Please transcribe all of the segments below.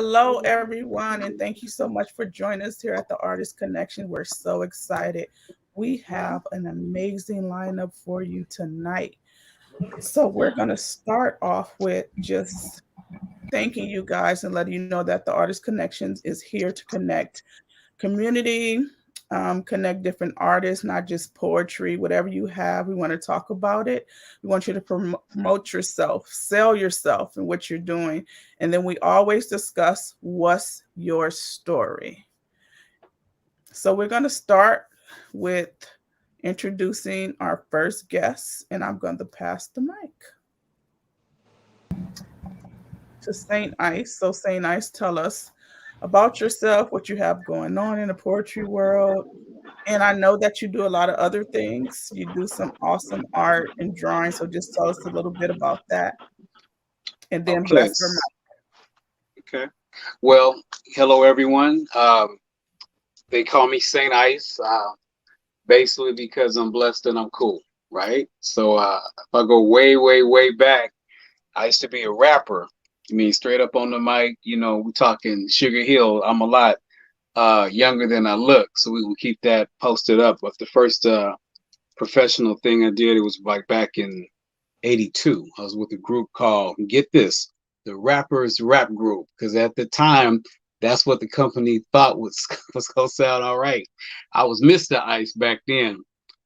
Hello, everyone, and thank you so much for joining us here at the Artist Connection. We're so excited. We have an amazing lineup for you tonight. So, we're going to start off with just thanking you guys and letting you know that the Artist Connections is here to connect community, connect different artists, not just poetry, whatever you have. We want to talk about it. We want you to promote yourself, sell yourself and what you're doing. And then we always discuss what's your story. So we're going to start with introducing our first guest, and I'm going to pass the mic to Saint Ice. So, Saint Ice, tell us about yourself, what you have going on in the poetry world. And I know that you do a lot of other things. You do some awesome art and drawing. So just tell us a little bit about that. And then Okay. bless her mouth. Okay. Well, hello everyone. They call me Saint Ice, basically because I'm blessed and I'm cool, right? So if I go way, way, way back, I used to be a rapper. I mean, straight up on the mic. We're talking Sugar Hill. I'm a lot younger than I look, so we will keep that posted up. But the first professional thing I did, it was like back in '82. I was with a group called, get this, the Rappers Rap Group, because at the time, that's what the company thought was gonna sound all right. I was Mr. Ice back then,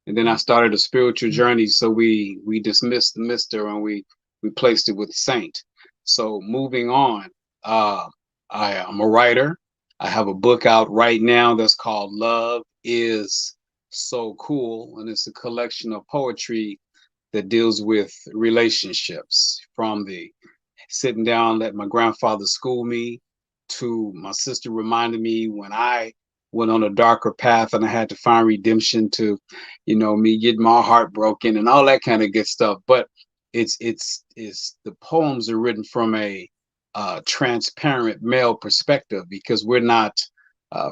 and then I started a spiritual journey. So we dismissed the Mister and we replaced it with Saint. So moving on, I am a writer. I have a book out right now that's called Love is So Cool, and it's a collection of poetry that deals with relationships, from the sitting down, let my grandfather school me, to my sister reminded me when I went on a darker path and I had to find redemption, to, me getting my heart broken and all that kind of good stuff. But it's the poems are written from a transparent male perspective, because we're not,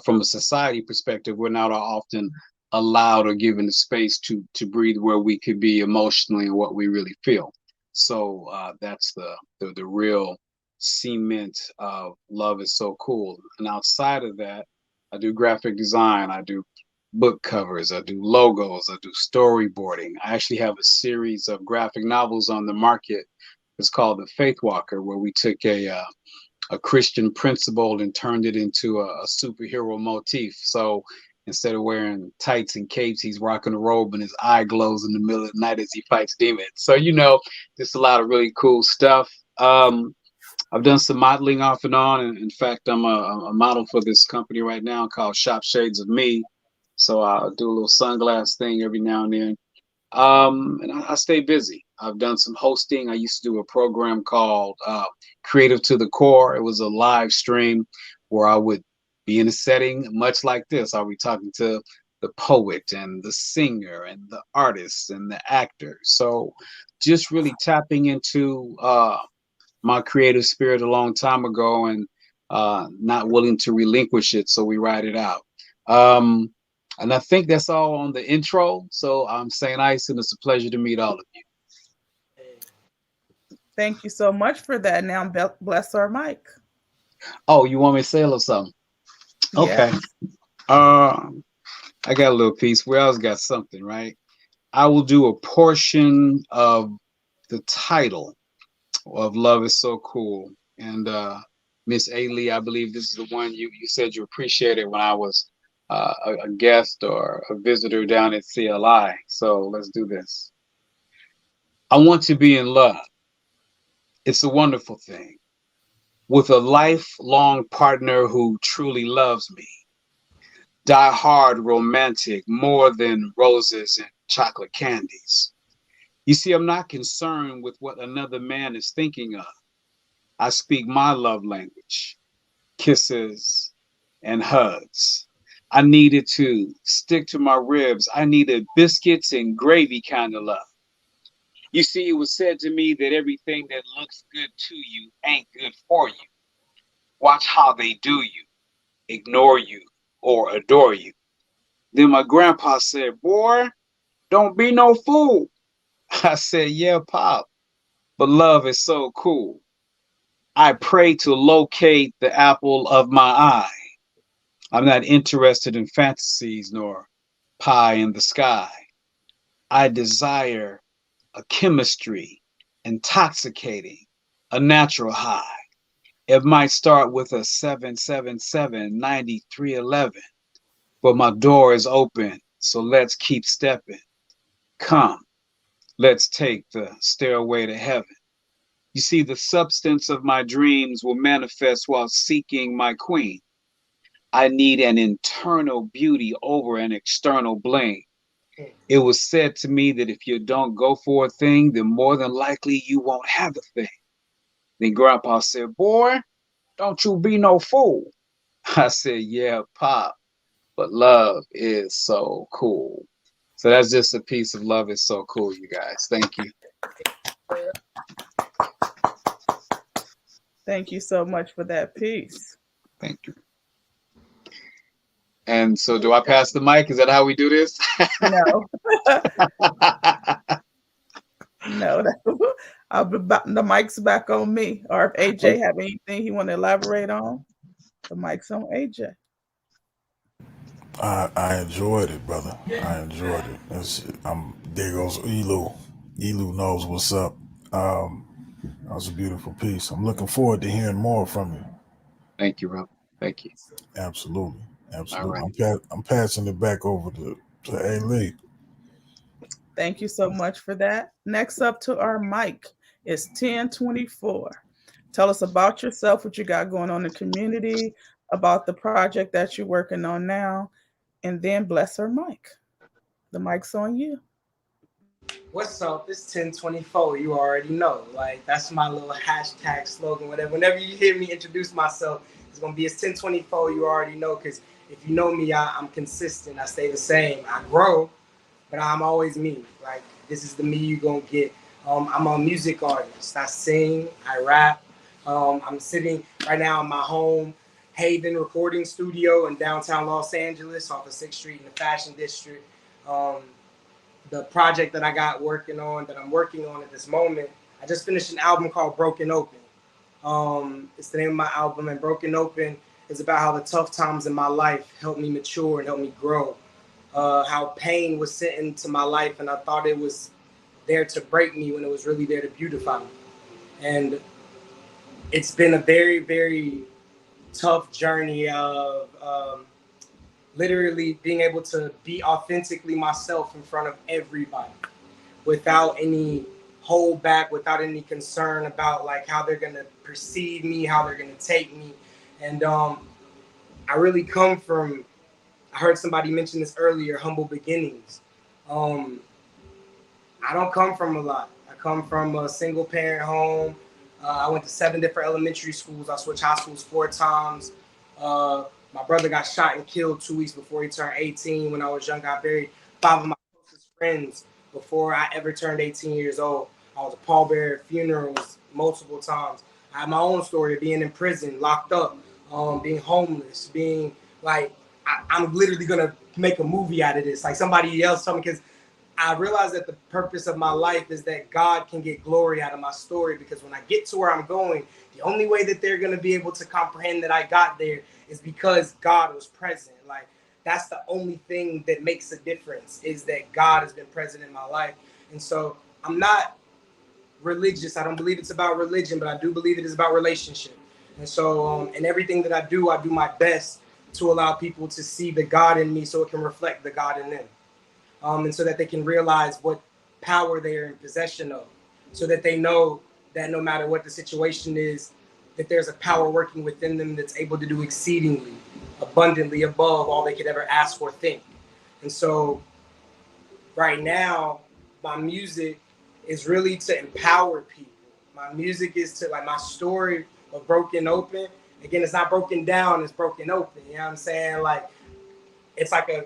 from a society perspective, we're not often allowed or given the space to breathe where we could be emotionally and what we really feel. So that's the real cement of Love is So Cool. And outside of that, I do graphic design, I do book covers, I do logos, I do storyboarding. I actually have a series of graphic novels on the market. It's called The Faith Walker, where we took a Christian principle and turned it into a superhero motif. So instead of wearing tights and capes, he's rocking a robe and his eye glows in the middle of the night as he fights demons. So, just a lot of really cool stuff. I've done some modeling off and on. And in fact, I'm a model for this company right now called Shop Shades of Me. So I'll do a little sunglass thing every now and then. And I stay busy. I've done some hosting. I used to do a program called Creative to the Core. It was a live stream where I would be in a setting much like this. I'll be talking to the poet and the singer and the artist and the actor. So just really tapping into my creative spirit a long time ago, and not willing to relinquish it. So we ride it out. And I think that's all on the intro. So I'm Saint Ice, and it's a pleasure to meet all of you. Thank you so much for that. Now bless our mic. Oh, you want me to say a little something? Okay. Yes. I got a little piece. We always got something, right? I will do a portion of the title of Love is So Cool. And Miss Ailey, I believe this is the one you said you appreciated when I was a guest or a visitor down at CLI. So let's do this. I want to be in love. It's a wonderful thing, with a lifelong partner who truly loves me. Die hard romantic, more than roses and chocolate candies. You see, I'm not concerned with what another man is thinking of. I speak my love language: kisses and hugs. I needed to stick to my ribs. I needed biscuits and gravy kind of love. You see, it was said to me that everything that looks good to you ain't good for you. Watch how they do you, ignore you, or adore you. Then my grandpa said, "Boy, don't be no fool." I said, "Yeah, Pop, but love is so cool." I pray to locate the apple of my eye. I'm not interested in fantasies nor pie in the sky. I desire a chemistry intoxicating, a natural high. It might start with a 777 9311, but my door is open, so let's keep stepping. Come, let's take the stairway to heaven. You see, the substance of my dreams will manifest while seeking my queen. I need an internal beauty over an external bling. It was said to me that if you don't go for a thing, then more than likely you won't have a thing. Then Grandpa said, "Boy, don't you be no fool." I said, "Yeah, Pop, but love is so cool." So that's just a piece of Love Is So Cool, you guys. Thank you. Thank you so much for that piece. Thank you. And so, do I pass the mic? Is that how we do this? No, no, the mic's back on me. Or if AJ have anything he want to elaborate on, the mic's on AJ. I enjoyed it, brother. I enjoyed it. There goes Elu. Elu knows what's up. Um, that was a beautiful piece. I'm looking forward to hearing more from you. Thank you, Rob. Thank you. Absolutely, All absolutely. right. I'm passing it back over to A. Lee. Thank you so much for that. Next up to our mic is 1024. Tell us about yourself, what you got going on in the community, about the project that you're working on now, and then bless our mic. The mic's on you. What's up? It's 1024. You already know. Like, that's my little hashtag slogan. Whatever. Whenever you hear me introduce myself, it's going to be it's 1024. You already know. Because if you know me, I'm consistent. I stay the same. I grow, but I'm always me. Like, this is the me you going to get. I'm a music artist. I sing. I rap. I'm sitting right now in my home Haven recording studio in downtown Los Angeles off of 6th Street in the Fashion District. Um, the project that I got working on, that I'm working on at this moment, I just finished an album called Broken Open. It's the name of my album, and Broken Open is about how the tough times in my life helped me mature and helped me grow. How pain was sent into my life, and I thought it was there to break me when it was really there to beautify me. And it's been a very, very tough journey of literally being able to be authentically myself in front of everybody without any hold back, without any concern about like how they're gonna perceive me, how they're gonna take me. And I really come from, I heard somebody mention this earlier, humble beginnings. Um, I don't come from a lot. I come from a single parent home. I went to 7 different elementary schools. I switched high schools 4 times. My brother got shot and killed 2 weeks before he turned 18. When I was young, I buried 5 of my closest friends before I ever turned 18 years old. I was a pallbearer at funerals multiple times. I had my own story of being in prison, locked up, being homeless, being like, I'm literally going to make a movie out of this. Like somebody else told me, because I realized that the purpose of my life is that God can get glory out of my story, because when I get to where I'm going, the only way that they're going to be able to comprehend that I got there is because God was present. Like, that's the only thing that makes a difference, is that God has been present in my life. And so I'm not religious. I don't believe it's about religion, but I do believe it is about relationship. And so in everything that I do my best to allow people to see the God in me so it can reflect the God in them. And so that they can realize what power they are in possession of, so that they know that no matter what the situation is, that there's a power working within them that's able to do exceedingly, abundantly above all they could ever ask or think. And so right now, my music is really to empower people. My music is to, like, my story of Broken Open. Again, it's not broken down, it's broken open. You know what I'm saying? Like, it's like a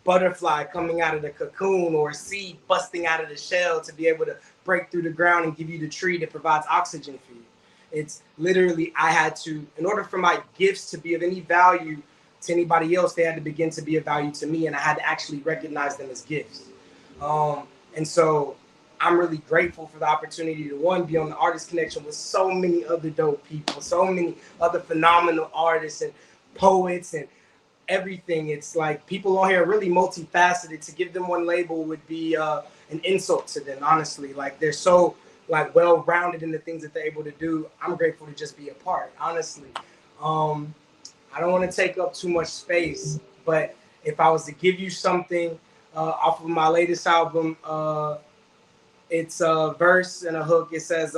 butterfly coming out of the cocoon, or a seed busting out of the shell to be able to break through the ground and give you the tree that provides oxygen for you. It's literally, I had to, in order for my gifts to be of any value to anybody else, they had to begin to be of value to me, and I had to actually recognize them as gifts. And so I'm really grateful for the opportunity to, one, be on the Artist Connection with so many other dope people, so many other phenomenal artists and poets and everything. It's like people on here are really multifaceted. To give them one label would be an insult to them, honestly. Like, they're so like well-rounded in the things that they're able to do. I'm grateful to just be a part, honestly. I don't want to take up too much space, but if I was to give you something off of my latest album, it's a verse and a hook. It says,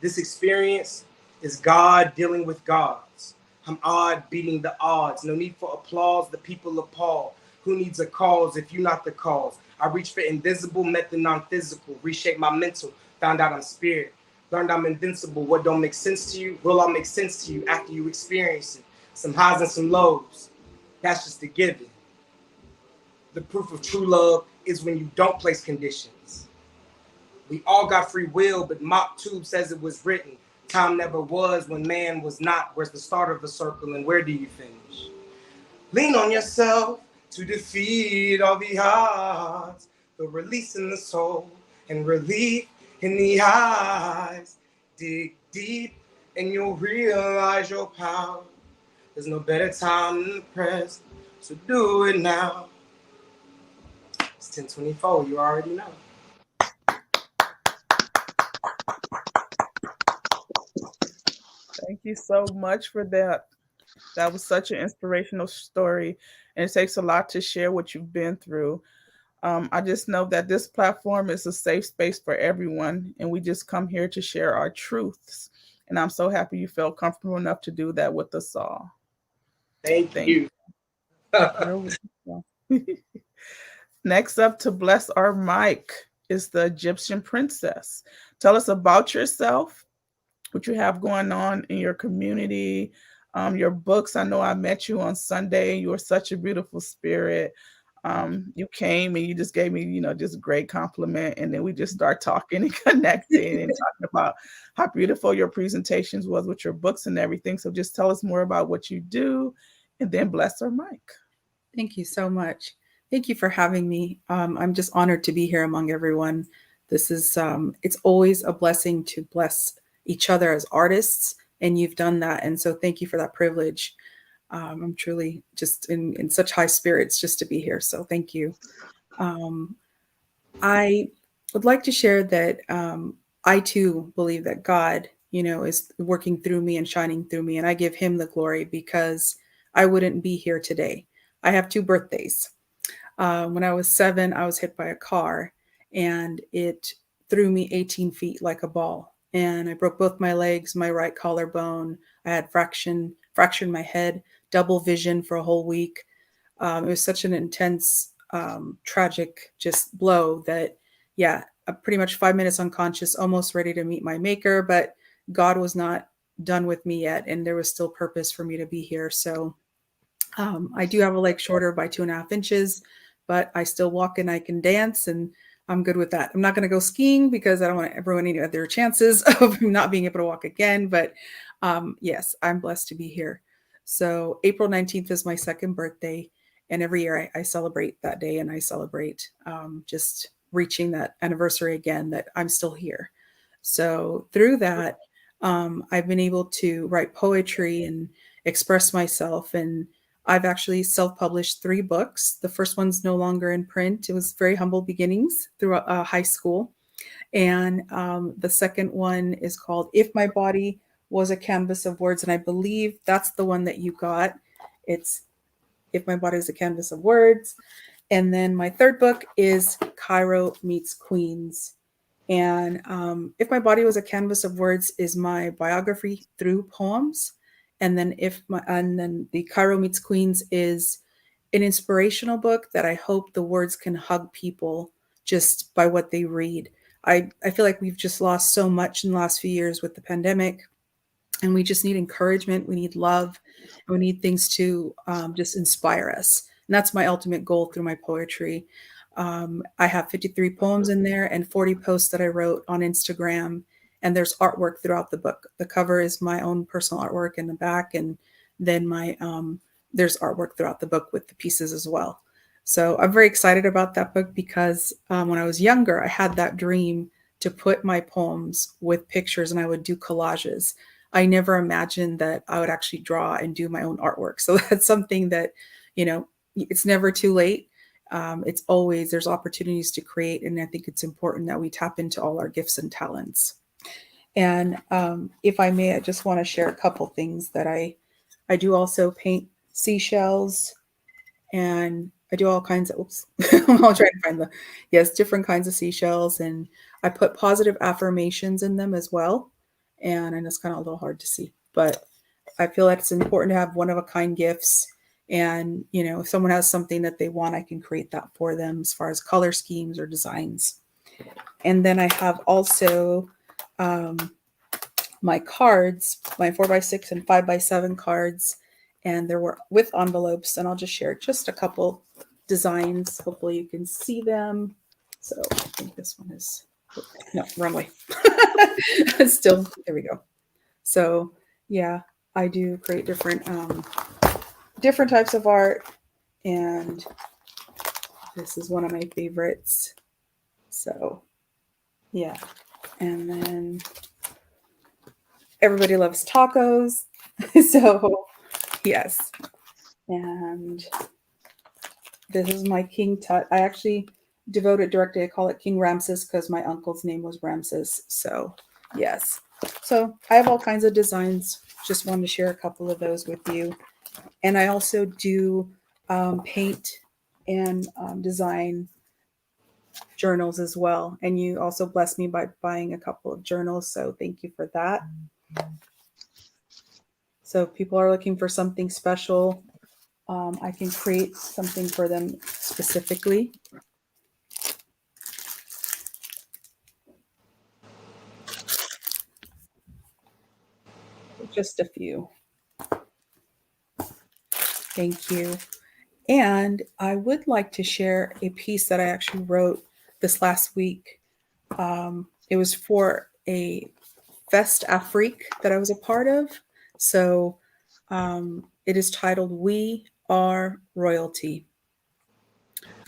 this experience is God dealing with gods. I'm odd beating the odds. No need for applause. The people appall. Who needs a cause if you're not the cause? I reach for invisible, met the non-physical. Reshape my mental. Found out I'm spirit. Learned I'm invincible. What don't make sense to you will all make sense to you after you experience it. Some highs and some lows. That's just a given. The proof of true love is when you don't place conditions. We all got free will, but Mach Tube says it was written. Time never was when man was not. Where's the start of the circle and where do you finish? Lean on yourself to defeat all the odds. The release in the soul and relief in the eyes. Dig deep and you'll realize your power. There's no better time than the present, so do it now. It's 10:24, you already know. Thank you so much for that. That was such an inspirational story, and it takes a lot to share what you've been through. I just know that this platform is a safe space for everyone, and we just come here to share our truths. And I'm so happy you felt comfortable enough to do that with us all. Thank you. You're welcome. Next up to bless our mic is the Egyptian princess. Tell us about yourself, what you have going on in your community, your books. I know I met you on Sunday. You were such a beautiful spirit. You came and you just gave me, just a great compliment. And then we just start talking and connecting and talking about how beautiful your presentations was with your books and everything. So just tell us more about what you do and then bless our mic. Thank you so much. Thank you for having me. I'm just honored to be here among everyone. This is, it's always a blessing to bless each other as artists, and you've done that. And so thank you for that privilege. I'm truly just in such high spirits just to be here. So thank you. I would like to share that I too believe that God, is working through me and shining through me, and I give him the glory because I wouldn't be here today. I have 2 birthdays. When I was 7, I was hit by a car and it threw me 18 feet like a ball. And I broke both my legs, my right collarbone. I had fractured my head, double vision for a whole week. It was such an intense, tragic just blow that, pretty much 5 minutes unconscious, almost ready to meet my maker. But God was not done with me yet. And there was still purpose for me to be here. So I do have a leg shorter by 2.5 inches, but I still walk and I can dance, and I'm good with that. I'm not going to go skiing because I don't want everyone any other chances of not being able to walk again. But yes, I'm blessed to be here. So April 19th is my 2nd birthday. And every year I celebrate that day, and I celebrate just reaching that anniversary again, that I'm still here. So through that, I've been able to write poetry and express myself. And I've actually self-published 3 books. The first one's no longer in print. It was very humble beginnings through high school. And the second one is called If My Body Was a Canvas of Words. And I believe that's the one that you got. It's If My Body Is a Canvas of Words. And then my 3rd book is Cairo Meets Queens. And If My Body Was a Canvas of Words is my biography through poems. And then the Cairo Meets Queens is an inspirational book that I hope the words can hug people just by what they read. I feel like we've just lost so much in the last few years with the pandemic, and we just need encouragement. We need love, and we need things to just inspire us. And that's my ultimate goal through my poetry. I have 53 poems in there and 40 posts that I wrote on Instagram. And there's artwork throughout the book. The cover is my own personal artwork in the back. And then there's artwork throughout the book with the pieces as well. So I'm very excited about that book because when I was younger, I had that dream to put my poems with pictures and I would do collages. I never imagined that I would actually draw and do my own artwork. So that's something that, it's never too late. It's always, there's opportunities to create. And I think it's important that we tap into all our gifts and talents. And if I may, I just want to share a couple things that I do also paint seashells, and I do all kinds of, oops, I'll try to find different kinds of seashells. And I put positive affirmations in them as well. And I know it's kind of a little hard to see, but I feel that it's important to have one of a kind gifts. And, if someone has something that they want, I can create that for them as far as color schemes or designs. And then I have also my cards, my 4x6 and 5x7 cards, and there were with envelopes. And I'll just share just a couple designs. Hopefully you can see them. So I think this one is, no, wrong way. Still, there we go. So yeah, I do create different types of art, and this is one of my favorites. So yeah, and then everybody loves tacos. So yes, and this is my King Tut. I actually devote it directly. I call it King Ramses because my uncle's name was Ramses. So yes, so I have all kinds of designs. Just wanted to share a couple of those with you. And I also do paint and design journals as well. And you also blessed me by buying a couple of journals. So thank you for that. So if people are looking for something special, I can create something for them specifically. Just a few. Thank you. And I would like to share a piece that I actually wrote this last week. It was for a Fest Afrique that I was a part of. So it is titled We Are Royalty.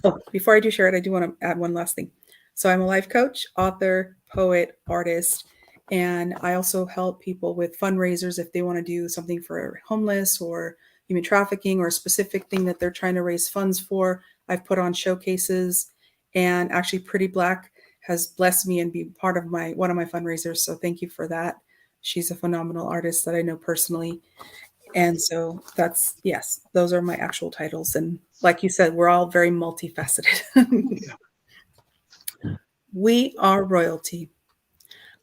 Oh, before I do share it, I do want to add one last thing. So I'm a life coach, author, poet, artist, and I also help people with fundraisers if they want to do something for homeless or human trafficking or a specific thing that they're trying to raise funds for. I've put on showcases, and actually Pretty Black has blessed me and be part of one of my fundraisers. So thank you for that. She's a phenomenal artist that I know personally. And so yes, those are my actual titles. And like you said, we're all very multifaceted. We are royalty.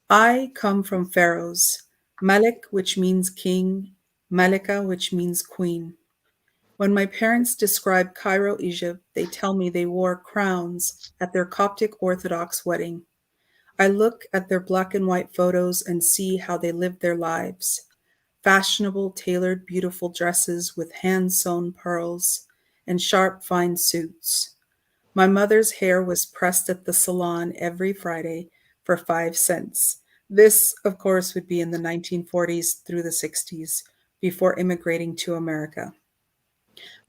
I come from pharaohs, Malik, which means king, Malika, which means queen. When my parents describe Cairo, Egypt, they tell me they wore crowns at their Coptic Orthodox wedding. I look at their black and white photos and see how they lived their lives. Fashionable, tailored, beautiful dresses with hand-sewn pearls and sharp, fine suits. My mother's hair was pressed at the salon every Friday for 5 cents. This, of course, would be in the 1940s through the 60s, before immigrating to America.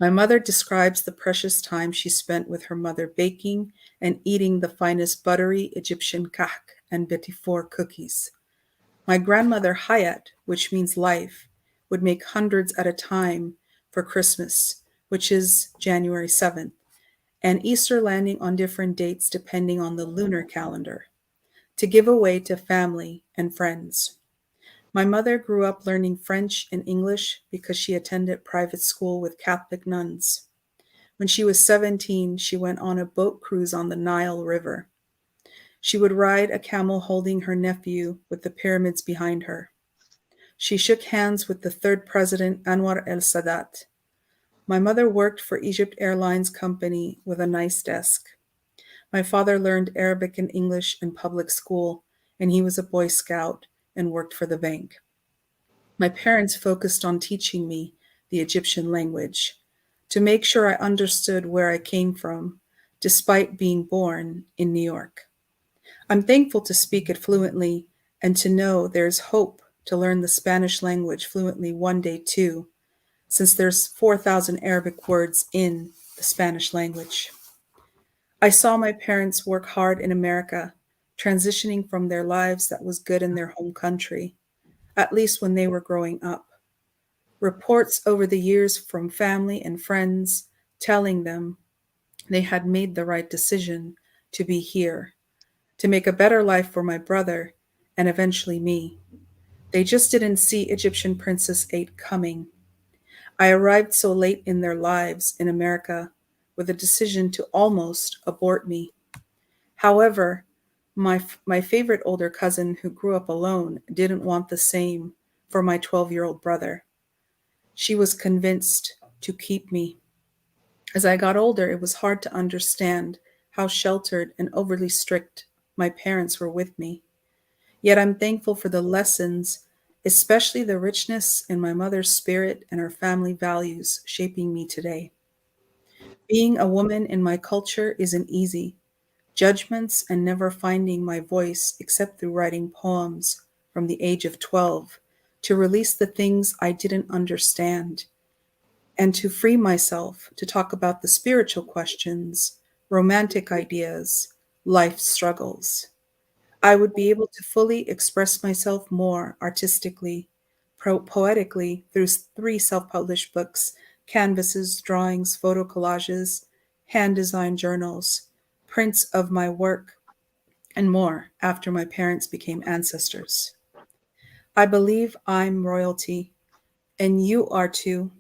My mother describes the precious time she spent with her mother baking and eating the finest buttery Egyptian kahk and petit four cookies. My grandmother Hayat, which means life, would make hundreds at a time for Christmas, which is January 7th, and Easter landing on different dates depending on the lunar calendar, to give away to family and friends. My mother grew up learning French and English because she attended private school with Catholic nuns. When she was 17, she went on a boat cruise on the Nile River. She would ride a camel holding her nephew with the pyramids behind her. She shook hands with the third president, Anwar el-Sadat. My mother worked for Egypt Airlines Company with a nice desk. My father learned Arabic and English in public school, and he was a Boy Scout and worked for the bank. My parents focused on teaching me the Egyptian language to make sure I understood where I came from, despite being born in New York. I'm thankful to speak it fluently and to know there's hope to learn the Spanish language fluently one day too, since there's 4,000 Arabic words in the Spanish language. I saw my parents work hard in America, transitioning from their lives that was good in their home country, at least when they were growing up. Reports over the years from family and friends telling them they had made the right decision to be here, to make a better life for my brother and eventually me. They just didn't see Egyptian Princess 8 coming. I arrived so late in their lives in America with a decision to almost abort me. However, my favorite older cousin who grew up alone didn't want the same for my 12-year-old brother. She was convinced to keep me. As I got older, it was hard to understand how sheltered and overly strict my parents were with me. Yet I'm thankful for the lessons, especially the richness in my mother's spirit and her family values shaping me today. Being a woman in my culture isn't easy. Judgments and never finding my voice except through writing poems from the age of 12 to release the things I didn't understand and to free myself to talk about the spiritual questions, romantic ideas, life struggles. I would be able to fully express myself more artistically, poetically through three self published books, canvases, drawings, photo collages, hand designed journals, prints of my work, and more after my parents became ancestors. I believe I'm royalty, and you are too.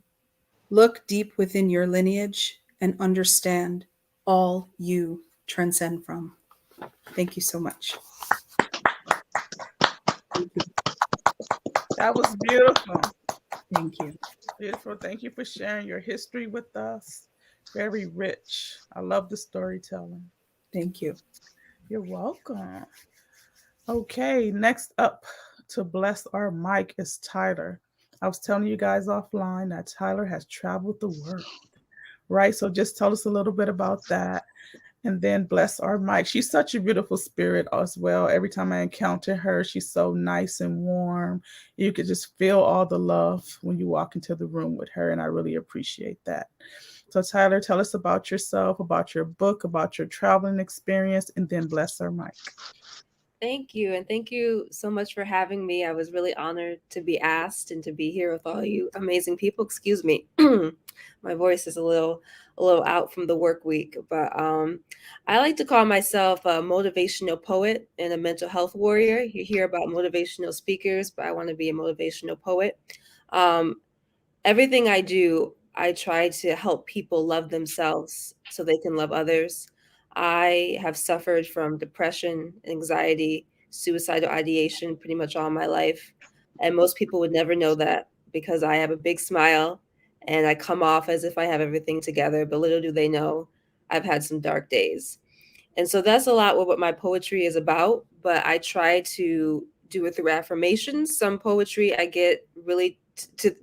Look deep within your lineage and understand all you transcend from. Thank you so much. That was beautiful. Thank you. Beautiful. Thank you for sharing your history with us. Very rich. I love the storytelling. Thank you. You're welcome. Okay, next up to bless our mic is Tyler. I was telling you guys offline that Tyler has traveled the world, right? So just tell us a little bit about that and then bless our mic. She's such a beautiful spirit as well. Every time I encounter her, she's so nice and warm. You could just feel all the love when you walk into the room with her, and I really appreciate that. So, Tyler, tell us about yourself, about your book, about your traveling experience, and then bless our mic. Thank you. And thank you so much for having me. I was really honored to be asked and to be here with all you amazing people. Excuse me. My voice is a little out from the work week, but I like to call myself a motivational poet and a mental health warrior. You hear about motivational speakers, but I want to be a motivational poet. Um, Everything I do, I try to help people love themselves so they can love others. I have suffered from depression, anxiety, suicidal ideation pretty much all my life. And most people would never know that because I have a big smile and I come off as if I have everything together. But little do they know, I've had some dark days. And so that's a lot what my poetry is about, but I try to do it through affirmations. Some poetry I get really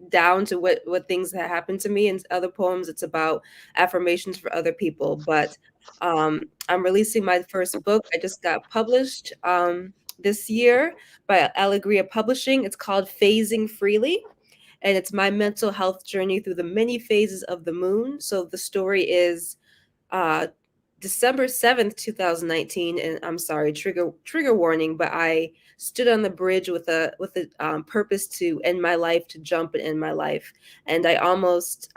down to what things that happen to me, and other poems it's about affirmations for other people. But I'm releasing my first book. I just got published this year by Allegria Publishing. It's called Phasing Freely, and it's my mental health journey through the many phases of the moon. So the story is uh, December 7th, 2019, and I'm sorry, trigger warning, but I stood on the bridge with a purpose to end my life, to jump and end my life, and I almost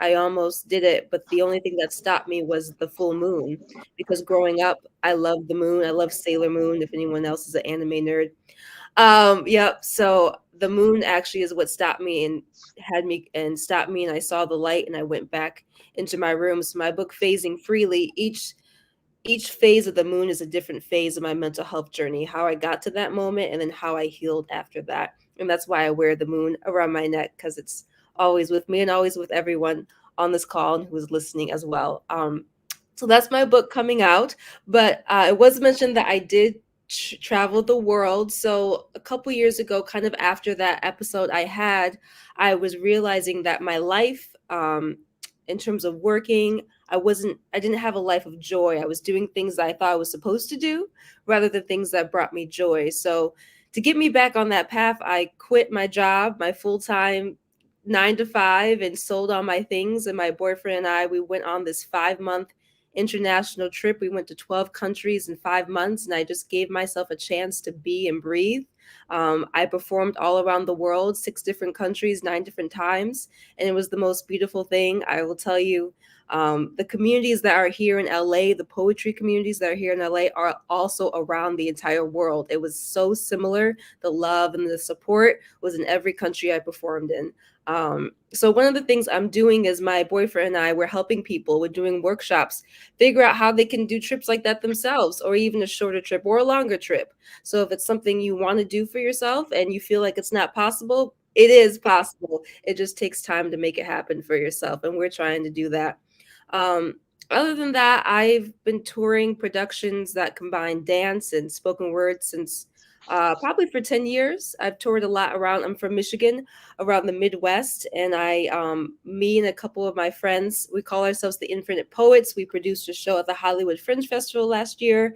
did it, but the only thing that stopped me was the full moon, because growing up, I loved the moon. I love Sailor Moon. If anyone else is an anime nerd, yep. So the moon actually is what stopped me and stopped me, and I saw the light, and I went back into my room. So my book, Phasing Freely, each phase of the moon is a different phase of my mental health journey, how I got to that moment and then how I healed after that. And that's why I wear the moon around my neck, because it's always with me and always with everyone on this call and who is listening as well. So that's my book coming out. But it was mentioned that I did travel the world. So a couple years ago, kind of after that episode I had, I was realizing that my life, in terms of working, I didn't have a life of joy. I was doing things that I thought I was supposed to do rather than things that brought me joy. So to get me back on that path, I quit my job, my full-time 9 to 5 and sold all my things. And my boyfriend and I, we went on this 5 month international trip. We went to 12 countries in 5 months, and I just gave myself a chance to be and breathe. I performed all around the world, 6 different countries, 9 different times, and it was the most beautiful thing. I will tell you, the communities that are here in LA, the poetry communities that are here in LA, are also around the entire world. It was so similar. The love and the support was in every country I performed in. So one of the things I'm doing is my boyfriend and I, we're helping people. We're doing workshops, figure out how they can do trips like that themselves, or even a shorter trip or a longer trip. So if it's something you want to do for yourself and you feel like it's not possible, it is possible. It just takes time to make it happen for yourself. And we're trying to do that. Um, Other than that, I've been touring productions that combine dance and spoken word since probably for 10 years. I've toured a lot around. I'm from Michigan, around the Midwest. And me and a couple of my friends, we call ourselves the Infinite Poets. We produced a show at the Hollywood Fringe Festival last year.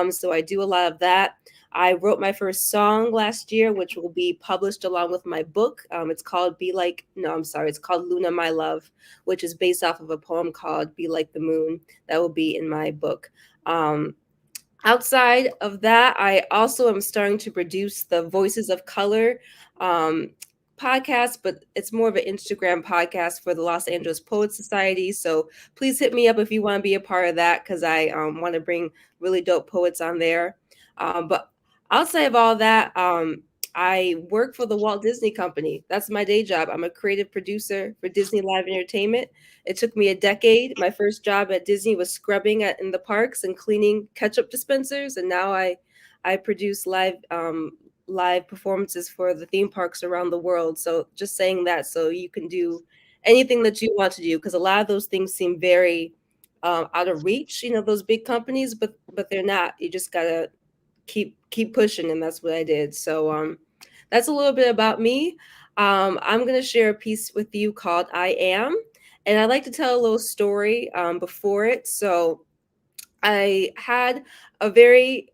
So I do a lot of that. I wrote my first song last year, which will be published along with my book. It's called it's called Luna, My Love, which is based off of a poem called Be Like the Moon. That will be in my book. Outside of that, I also am starting to produce the Voices of Color podcast, but it's more of an Instagram podcast for the Los Angeles Poets Society. So please hit me up if you want to be a part of that, because I want to bring really dope poets on there. But outside of all that, I work for the Walt Disney Company. That's my day job. I'm a creative producer for Disney Live Entertainment. It took me a decade. My first job at Disney was scrubbing in the parks and cleaning ketchup dispensers, and now I produce live performances for the theme parks around the world. So just saying that, so you can do anything that you want to do, because a lot of those things seem very out of reach. Those big companies, but they're not. You just gotta keep pushing, and that's what I did. So that's a little bit about me. I'm gonna share a piece with you called I Am, and I'd like to tell a little story before it. So I had an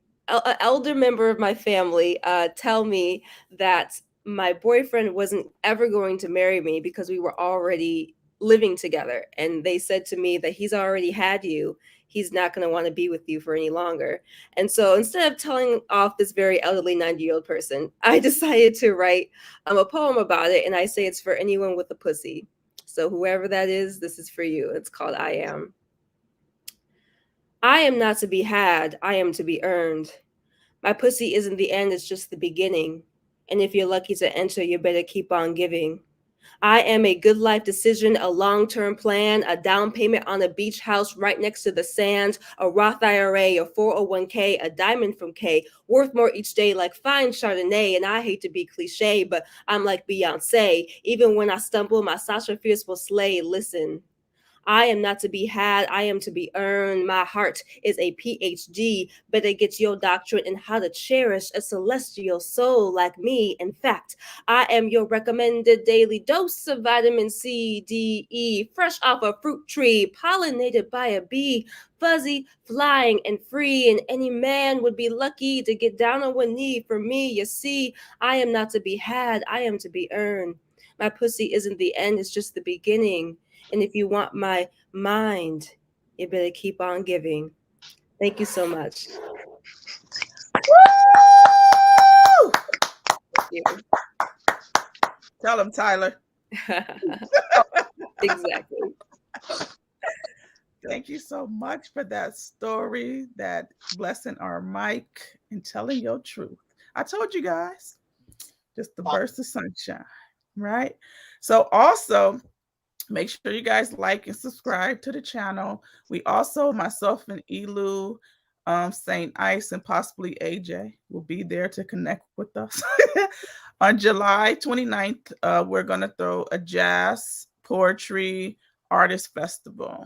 elder member of my family tell me that my boyfriend wasn't ever going to marry me because we were already living together. And they said to me that he's already had you. He's not going to want to be with you for any longer. And so instead of telling off this very elderly 90-year-old person, I decided to write a poem about it. And I say it's for anyone with a pussy. So whoever that is, this is for you. It's called I Am. I am not to be had, I am to be earned. My pussy isn't the end, it's just the beginning. And if you're lucky to enter, you better keep on giving. I am a good life decision, a long-term plan, a down payment on a beach house right next to the sand, a Roth IRA, a 401k, a diamond from K, worth more each day like fine Chardonnay. And I hate to be cliche, but I'm like Beyonce. Even when I stumble, my Sasha Fierce will slay. Listen, I am not to be had, I am to be earned. My heart is a PhD. Better get your doctorate in how to cherish a celestial soul like me. In fact, I am your recommended daily dose of vitamin C, D, E, fresh off a fruit tree, pollinated by a bee, fuzzy, flying, and free. And any man would be lucky to get down on one knee for me. You see, I am not to be had, I am to be earned. My pussy isn't the end, it's just the beginning. And if you want my mind, you better keep on giving. Thank you so much. Woo! Thank you. Tell him, Tyler. Exactly. Thank you so much for that story, that blessing our mic and telling your truth. I told you guys, just the burst of sunshine, right? So also, make sure you guys like and subscribe to the channel. We also, myself and Elu, Saint Ice, and possibly AJ will be there to connect with us. On July 29th, we're going to throw a jazz poetry artist festival.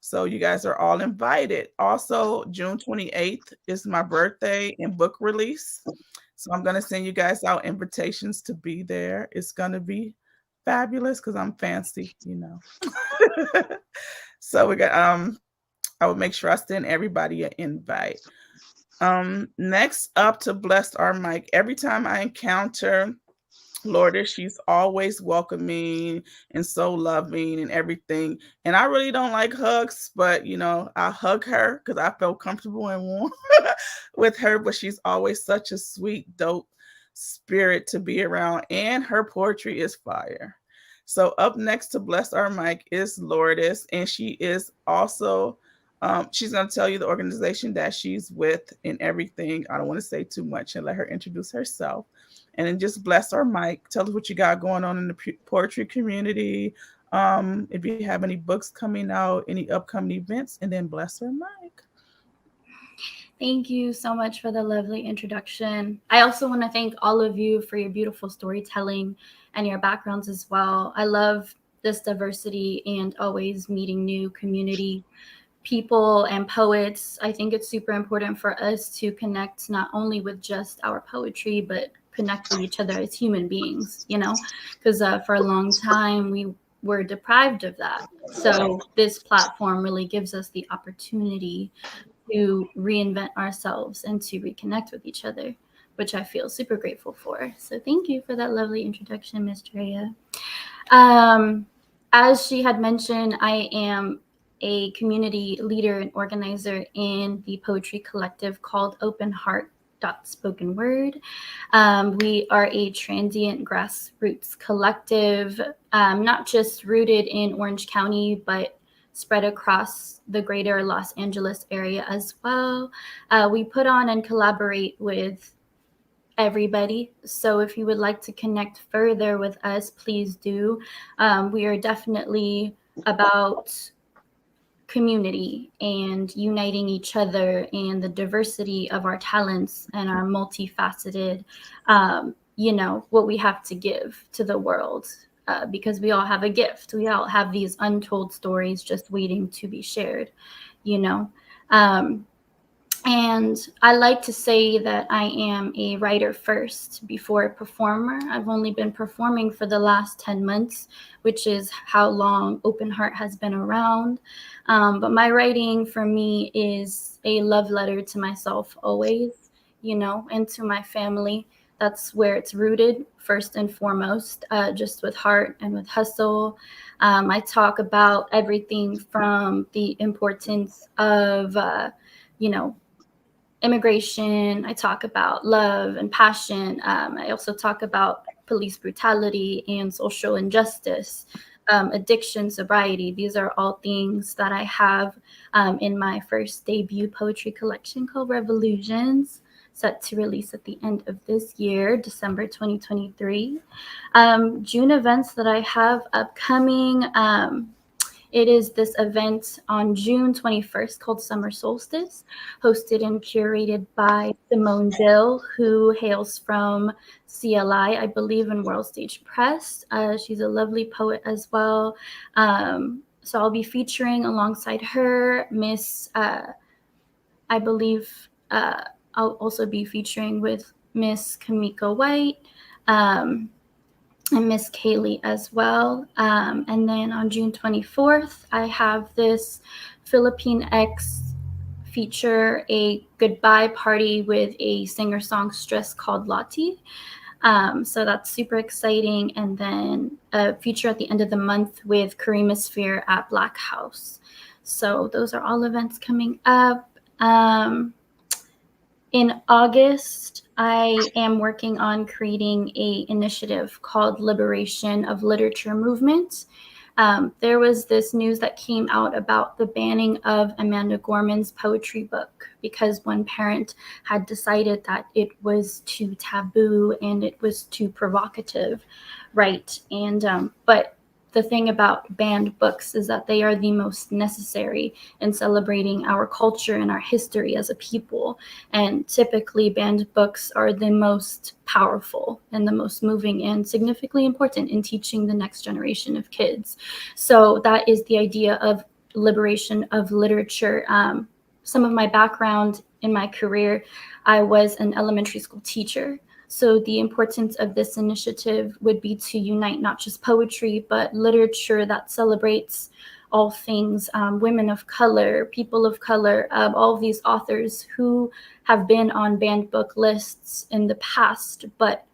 So you guys are all invited. Also, June 28th is my birthday and book release. So I'm going to send you guys out invitations to be there. It's going to be fabulous because I'm fancy, So we got I will make sure I send everybody an invite. Next up to bless our mic. Every time I encounter Lourdes, she's always welcoming and so loving and everything. And I really don't like hugs, but I hug her because I feel comfortable and warm with her. But she's always such a sweet, dope spirit to be around. And her poetry is fire. So up next to bless our mic is Lourdes, and she is also she's going to tell you the organization that she's with and everything. I don't want to say too much and let her introduce herself. And then just bless our mic. Tell us what you got going on in the poetry community. If you have any books coming out, any upcoming events, and then bless our mic. Thank you so much for the lovely introduction. I also want to thank all of you for your beautiful storytelling and your backgrounds as well. I love this diversity and always meeting new community people and poets. I think it's super important for us to connect not only with just our poetry, but connect with each other as human beings, because for a long time we were deprived of that. So this platform really gives us the opportunity to reinvent ourselves and to reconnect with each other, which I feel super grateful for. So thank you for that lovely introduction, Ms. Drea. As she had mentioned, I am a community leader and organizer in the poetry collective called Open Heart Spoken Word. We are a transient grassroots collective, not just rooted in Orange County, but spread across the greater Los Angeles area as well. We put on and collaborate with everybody. So if you would like to connect further with us, please do. We are definitely about community and uniting each other and the diversity of our talents and our multifaceted, what we have to give to the world. Because we all have a gift. We all have these untold stories just waiting to be shared, And I like to say that I am a writer first before a performer. I've only been performing for the last 10 months, which is how long Open Heart has been around. But my writing for me is a love letter to myself always, and to my family. That's where it's rooted first and foremost, just with heart and with hustle. I talk about everything from the importance of, immigration. I talk about love and passion. I also talk about police brutality and social injustice, addiction, sobriety. These are all things that I have in my first debut poetry collection called Revolutions, set to release at the end of this year, December 2023. June events that I have upcoming. It is this event on June 21st called Summer Solstice, hosted and curated by Simone Dill, who hails from CLI, I believe, in World Stage Press. She's a lovely poet as well. So I'll be featuring alongside her, I believe I'll also be featuring with Miss Kamiko White. And Miss Kaylee as well. And then on June 24th, I have this Philippine X feature, a goodbye party with a singer-songstress called Lottie. So that's super exciting. And then a feature at the end of the month with Karima Sphere at Black House. So those are all events coming up. In August, I am working on creating an initiative called Liberation of Literature Movement. There was this news that came out about the banning of Amanda Gorman's poetry book because one parent had decided that it was too taboo and it was too provocative, right? And but the thing about banned books is that they are the most necessary in celebrating our culture and our history as a people. And typically banned books are the most powerful and the most moving and significantly important in teaching the next generation of kids. So that is the idea of liberation of literature. Some of my background in my career, I was an elementary school teacher. So the importance of this initiative would be to unite not just poetry, but literature that celebrates all things women of color, people of color, all of these authors who have been on banned book lists in the past, but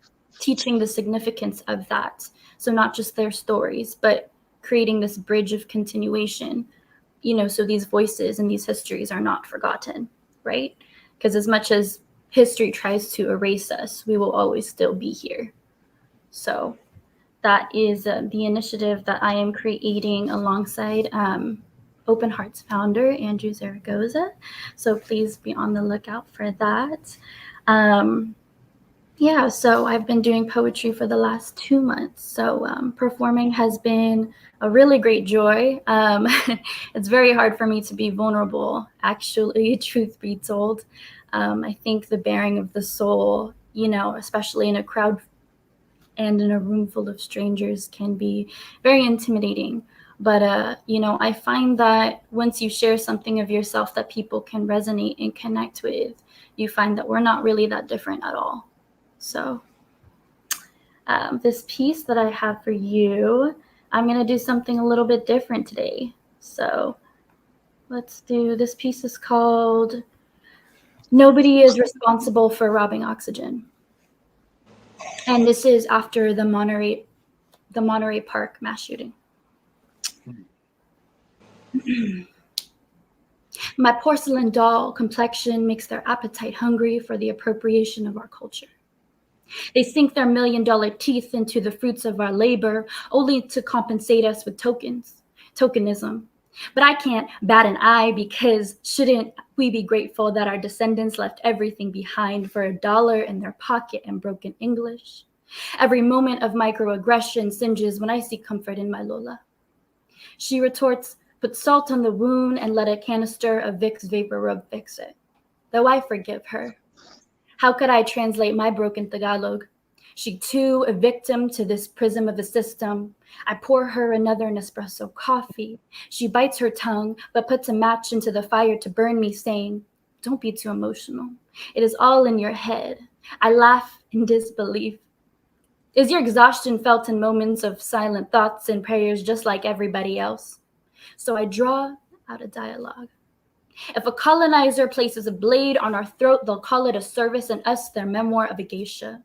teaching the significance of that. So not just their stories, but creating this bridge of continuation, so these voices and these histories are not forgotten, right? Because as much as history tries to erase us, we will always still be here. So that is the initiative that I am creating alongside Open Hearts founder Andrew Zaragoza. So please be on the lookout for that. Yeah, so I've been doing poetry for the last 2 months. So performing has been a really great joy. It's very hard for me to be vulnerable, actually, truth be told. I think the bearing of the soul, especially in a crowd and in a room full of strangers, can be very intimidating. But, I find that once you share something of yourself that people can resonate and connect with, you find that we're not really that different at all. So this piece that I have for you, I'm going to do something a little bit different today. So let's do, this piece is called Nobody is Responsible for Robbing Oxygen. And this is after the Monterey Park mass shooting. My porcelain doll complexion makes their appetite hungry for the appropriation of our culture. They sink their $1 million teeth into the fruits of our labor, only to compensate us with tokenism. But I can't bat an eye, because shouldn't we be grateful that our descendants left everything behind for $1 in their pocket and broken English? Every moment of microaggression singes when I see comfort in my Lola. She retorts, put salt on the wound and let a canister of Vicks Vapor Rub fix it. Though I forgive her. How could I translate my broken Tagalog? She too a victim to this prism of the system. I pour her another Nespresso coffee. She bites her tongue, but puts a match into the fire to burn me, saying, don't be too emotional. It is all in your head. I laugh in disbelief. Is your exhaustion felt in moments of silent thoughts and prayers just like everybody else? So I draw out a dialogue. If a colonizer places a blade on our throat, they'll call it a service, and us their memoir of a geisha.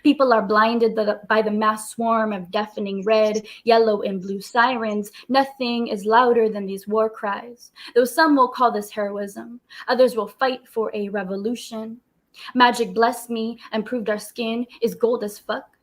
People are blinded by the mass swarm of deafening red, yellow, and blue sirens. Nothing is louder than these war cries. Though some will call this heroism, others will fight for a revolution. Magic blessed me and proved our skin is gold as fuck.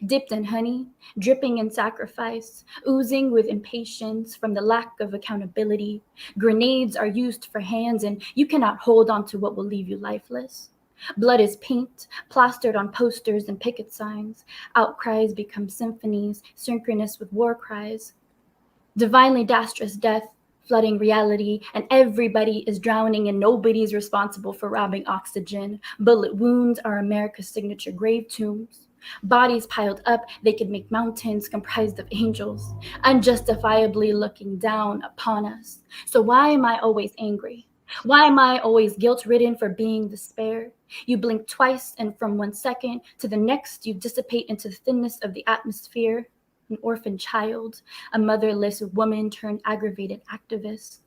Dipped in honey, dripping in sacrifice, oozing with impatience from the lack of accountability. Grenades are used for hands, and you cannot hold on to what will leave you lifeless. Blood is paint, plastered on posters and picket signs. Outcries become symphonies, synchronous with war cries. Divinely disastrous death, flooding reality, and everybody is drowning, and nobody's responsible for robbing oxygen. Bullet wounds are America's signature grave tombs. Bodies piled up, they could make mountains comprised of angels, unjustifiably looking down upon us. So why am I always angry? Why am I always guilt-ridden for being despair? You blink twice, and from 1 second to the next, you dissipate into the thinness of the atmosphere. An orphan child, a motherless woman turned aggravated activist,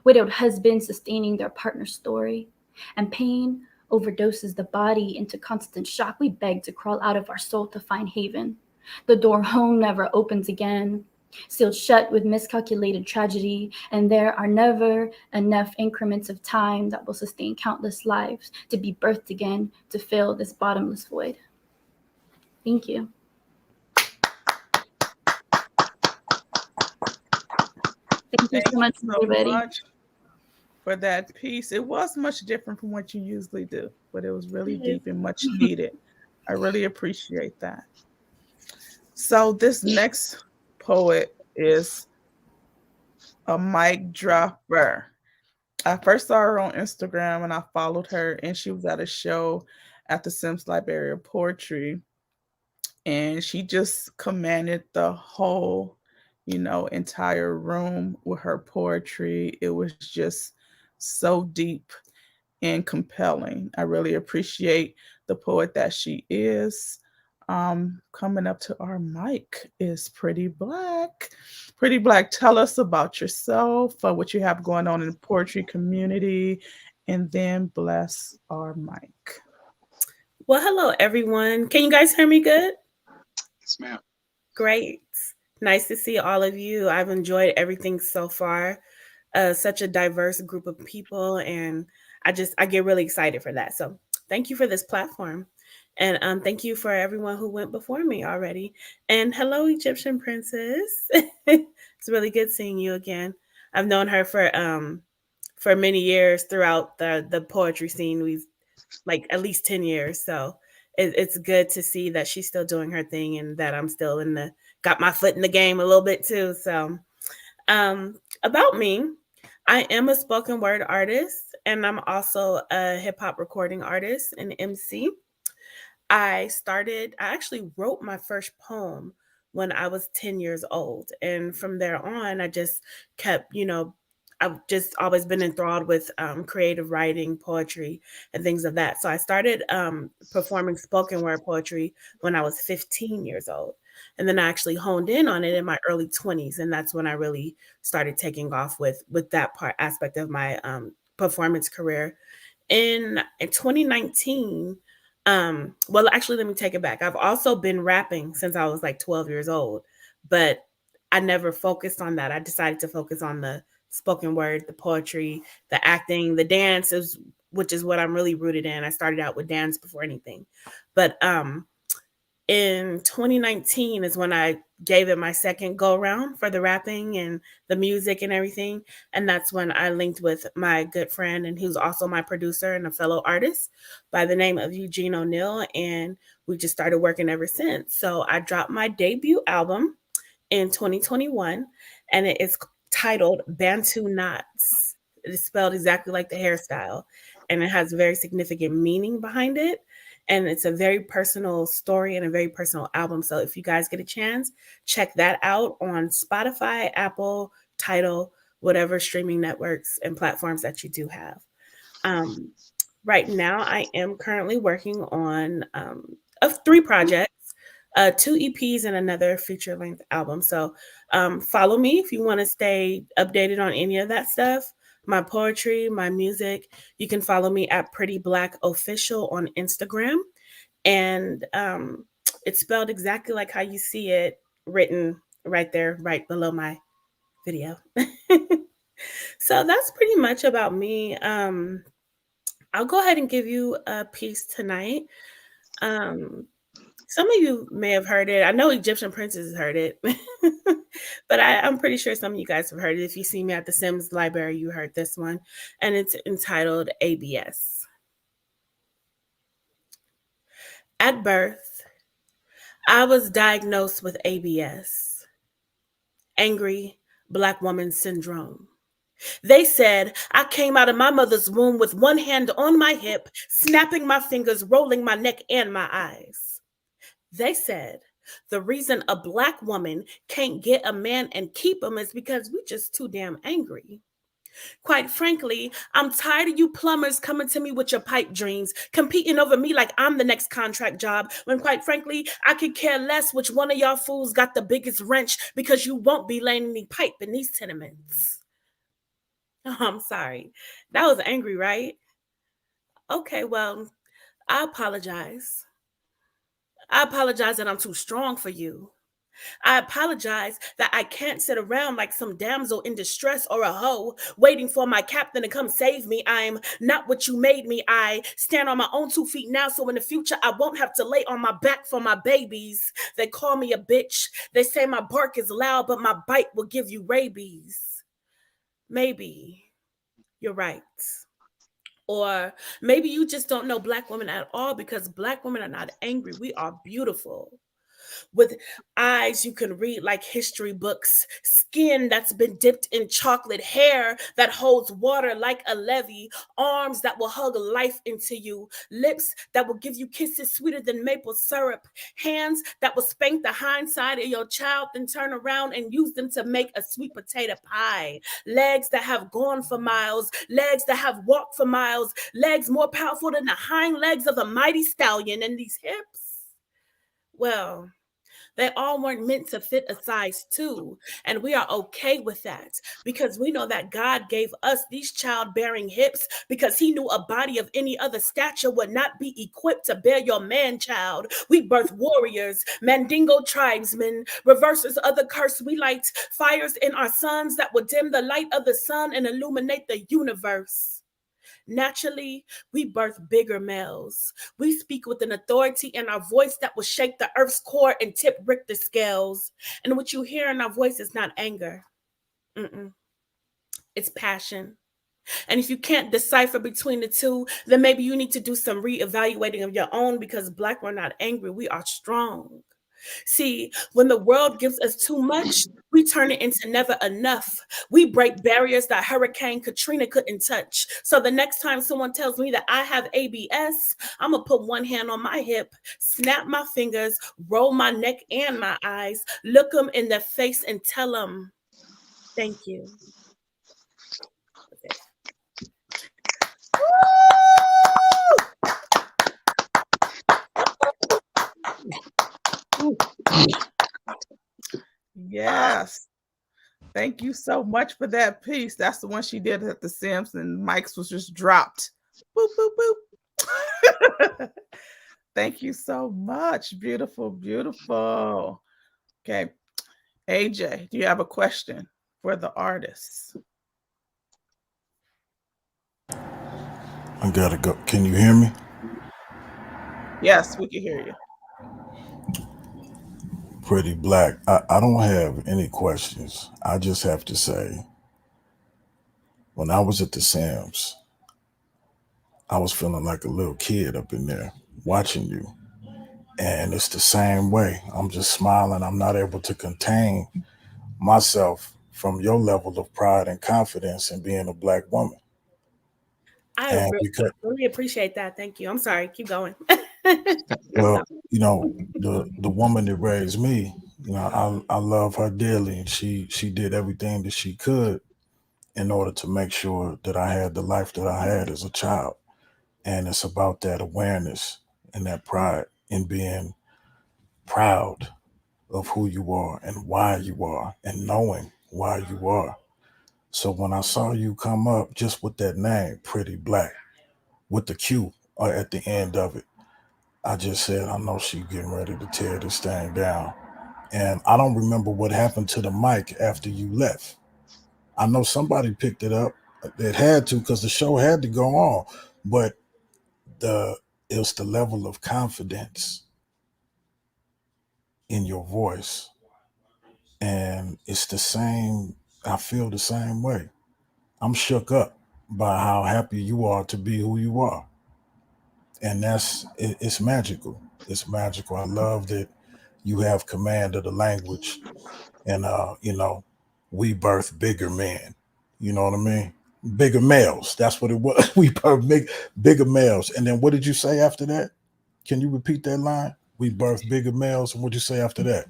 widowed husband sustaining their partner's story, and pain overdoses the body into constant shock. We beg to crawl out of our soul to find haven. The door home never opens again, sealed shut with miscalculated tragedy, and there are never enough increments of time that will sustain countless lives to be birthed again to fill this bottomless void. Thank you. Thank you so much, everybody. For that piece. It was much different from what you usually do, but it was really deep and much needed. I really appreciate that. So this next poet is a mic dropper. I first saw her on Instagram and I followed her, and she was at a show at the Sims Library of Poetry, and she just commanded the whole, entire room with her poetry. It was just so deep and compelling. I really appreciate the poet that she is. Coming up to our mic is Pretty Black. Pretty Black, tell us about yourself, what you have going on in the poetry community, and then bless our mic. Well, hello, everyone. Can you guys hear me good? Yes, ma'am. Great. Nice to see all of you. I've enjoyed everything so far. Such a diverse group of people, and I get really excited for that. So, thank you for this platform, and thank you for everyone who went before me already. And hello, Egyptian princess. It's really good seeing you again. I've known her for many years throughout the poetry scene. We've like at least 10 years. So it's good to see that she's still doing her thing and that I'm still got my foot in the game a little bit too. So, about me, I am a spoken word artist and I'm also a hip hop recording artist and MC. I actually wrote my first poem when I was 10 years old. And from there on, I just kept, I've just always been enthralled with creative writing, poetry, and things of that. So I started performing spoken word poetry when I was 15 years old. And then I actually honed in on it in my early 20s. And that's when I really started taking off with that part aspect of my performance career in 2019. Well, actually, let me take it back. I've also been rapping since I was like 12 years old, but I never focused on that. I decided to focus on the spoken word, the poetry, the acting, the dances, which is what I'm really rooted in. I started out with dance before anything. But in 2019 is when I gave it my second go round for the rapping and the music and everything. And that's when I linked with my good friend and who's also my producer and a fellow artist by the name of Eugene O'Neill. And we just started working ever since. So I dropped my debut album in 2021 and it is titled Bantu Knots. It is spelled exactly like the hairstyle and it has very significant meaning behind it. And it's a very personal story and a very personal album. So if you guys get a chance, check that out on Spotify, Apple, Tidal, whatever streaming networks and platforms that you do have. Um, right now, I am currently working on of 3 projects, 2 EPs, and another feature length album. So follow me if you want to stay updated on any of that stuff. My poetry, my music. You can follow me at Pretty Black Official on Instagram. And it's spelled exactly like how you see it written right there, right below my video. So that's pretty much about me. I'll go ahead and give you a piece tonight. Um, some of you may have heard it. I know Egyptian Princess has heard it, but I'm pretty sure some of you guys have heard it. If you see me at the Sims Library, you heard this one, and it's entitled ABS. At birth, I was diagnosed with ABS, angry Black woman syndrome. They said I came out of my mother's womb with one hand on my hip, snapping my fingers, rolling my neck and my eyes. They said the reason a Black woman can't get a man and keep him is because we're just too damn angry. Quite frankly, I'm tired of you plumbers coming to me with your pipe dreams, competing over me like I'm the next contract job, when quite frankly, I could care less which one of y'all fools got the biggest wrench because you won't be laying any pipe in these tenements. Oh, I'm sorry. That was angry, right? Okay, well, I apologize. I apologize that I'm too strong for you. I apologize that I can't sit around like some damsel in distress or a hoe waiting for my captain to come save me. I'm not what you made me. I stand on my own 2 feet now, so in the future I won't have to lay on my back for my babies. They call me a bitch. They say my bark is loud, but my bite will give you rabies. Maybe you're right. Or maybe you just don't know Black women at all, because Black women are not angry. We are beautiful, with eyes you can read like history books, skin that's been dipped in chocolate, hair that holds water like a levee, arms that will hug life into you, lips that will give you kisses sweeter than maple syrup, hands that will spank the hindside of your child, then turn around and use them to make a sweet potato pie, legs that have gone for miles, legs that have walked for miles, legs more powerful than the hind legs of a mighty stallion, and these hips, well, They all weren't meant to fit a size 2. And we are okay with that because we know that God gave us these childbearing hips because he knew a body of any other stature would not be equipped to bear your man child. We birth warriors, Mandingo tribesmen, reversers of the curse. We light fires in our sons that would dim the light of the sun and illuminate the universe. Naturally, we birth bigger males. We speak with an authority in our voice that will shake the earth's core and tip Richter scales. And what you hear in our voice is not anger. Mm-mm. It's passion. And if you can't decipher between the two, then maybe you need to do some reevaluating of your own because Black, we're not angry, we are strong. See, when the world gives us too much, we turn it into never enough. We break barriers that Hurricane Katrina couldn't touch. So the next time someone tells me that I have ABS, I'm going to put one hand on my hip, snap my fingers, roll my neck and my eyes, look them in the face and tell them, thank you. Yes. Thank you so much for that piece. That's the one she did at the Sims, and Mike's was just dropped. Boop, boop, boop. Thank you so much. Beautiful, beautiful. Okay. AJ, do you have a question for the artists? I gotta go. Can you hear me? Yes, we can hear you. Pretty Black. I don't have any questions. I just have to say, when I was at the Sam's, I was feeling like a little kid up in there watching you. And it's the same way. I'm just smiling. I'm not able to contain myself from your level of pride and confidence in being a Black woman. I And because, really appreciate that. Thank you. I'm sorry. Keep going. well, you know, the woman that raised me, you know, I love her dearly, and she did everything that she could in order to make sure that I had the life that I had as a child. And it's about that awareness and that pride in being proud of who you are and why you are and knowing why you are. So when I saw you come up just with that name, Pretty Black, with the Q at the end of it, I just said, I know she's getting ready to tear this thing down. And I don't remember what happened to the mic after you left. I know somebody picked it up. It had to because the show had to go on. But the it was the level of confidence in your voice. And it's the same, I feel the same way. I'm shook up by how happy you are to be who you are. And it's magical. It's magical. I love that you have command of the language, and you know, we birth bigger men. You know what I mean? Bigger males. That's what it was. We birth bigger males. And then what did you say after that? Can you repeat that line? We birth bigger males. And what'd you say after that?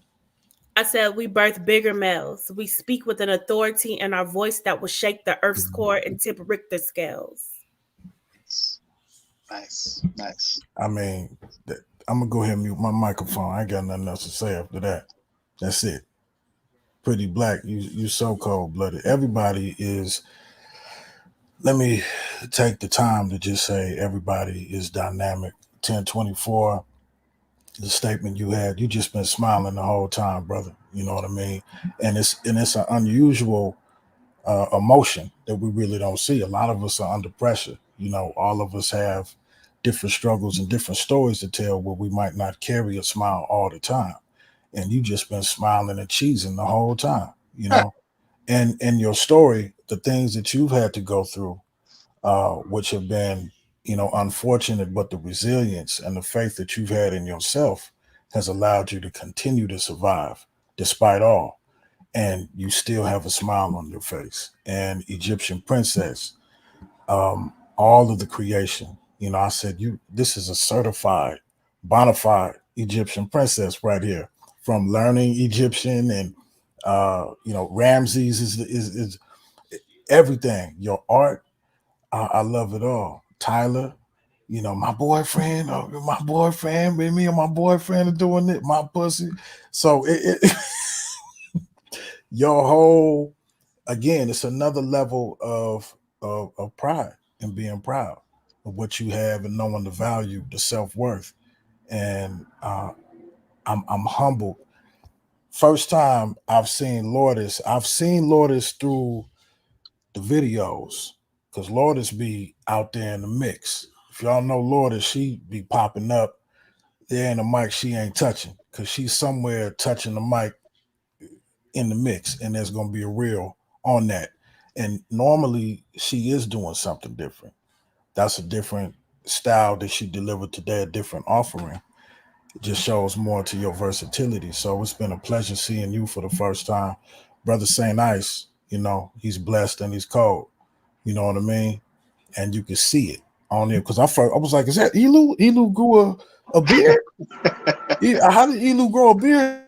I said we birth bigger males. We speak with an authority in our voice that will shake the earth's core and tip Richter scales. Nice, nice. I mean, I'm gonna go ahead and mute my microphone. I ain't got nothing else to say after that. That's it. Pretty Black, you so cold blooded. Everybody is. Let me take the time to just say everybody is dynamic. 1024, the statement you had, you just been smiling the whole time, brother. You know what I mean? And it's an unusual emotion that we really don't see. A lot of us are under pressure. You know, all of us have different struggles and different stories to tell where we might not carry a smile all the time. And you just been smiling and cheesing the whole time, you know. And in your story, the things that you've had to go through, which have been, you know, unfortunate, but the resilience and the faith that you've had in yourself has allowed you to continue to survive despite all. And you still have a smile on your face. And Egyptian princess, all of the creation, you know, I said, this is a certified, bona fide Egyptian princess right here. From learning Egyptian and, you know, Ramses is everything. Your art, I love it all. Tyler, You know, my boyfriend, me and my boyfriend are doing it, my pussy. So your whole, again, it's another level of pride and being proud of what you have and knowing the value, the self-worth. And I'm humbled. First time I've seen Lourdes through the videos, because Lourdes be out there in the mix. If y'all know Lourdes, she be popping up there in the mic she ain't touching, because she's somewhere touching the mic in the mix, and there's going to be a reel on that. And normally she is doing something different. That's a different style that she delivered today, a different offering. It just shows more to your versatility. So it's been a pleasure seeing you for the first time. Brother Saint Ice, you know, he's blessed and he's cold. You know what I mean? And you can see it on there. Because I was like, is that Elu? Elu grew a beard? How did Elu grow a beard?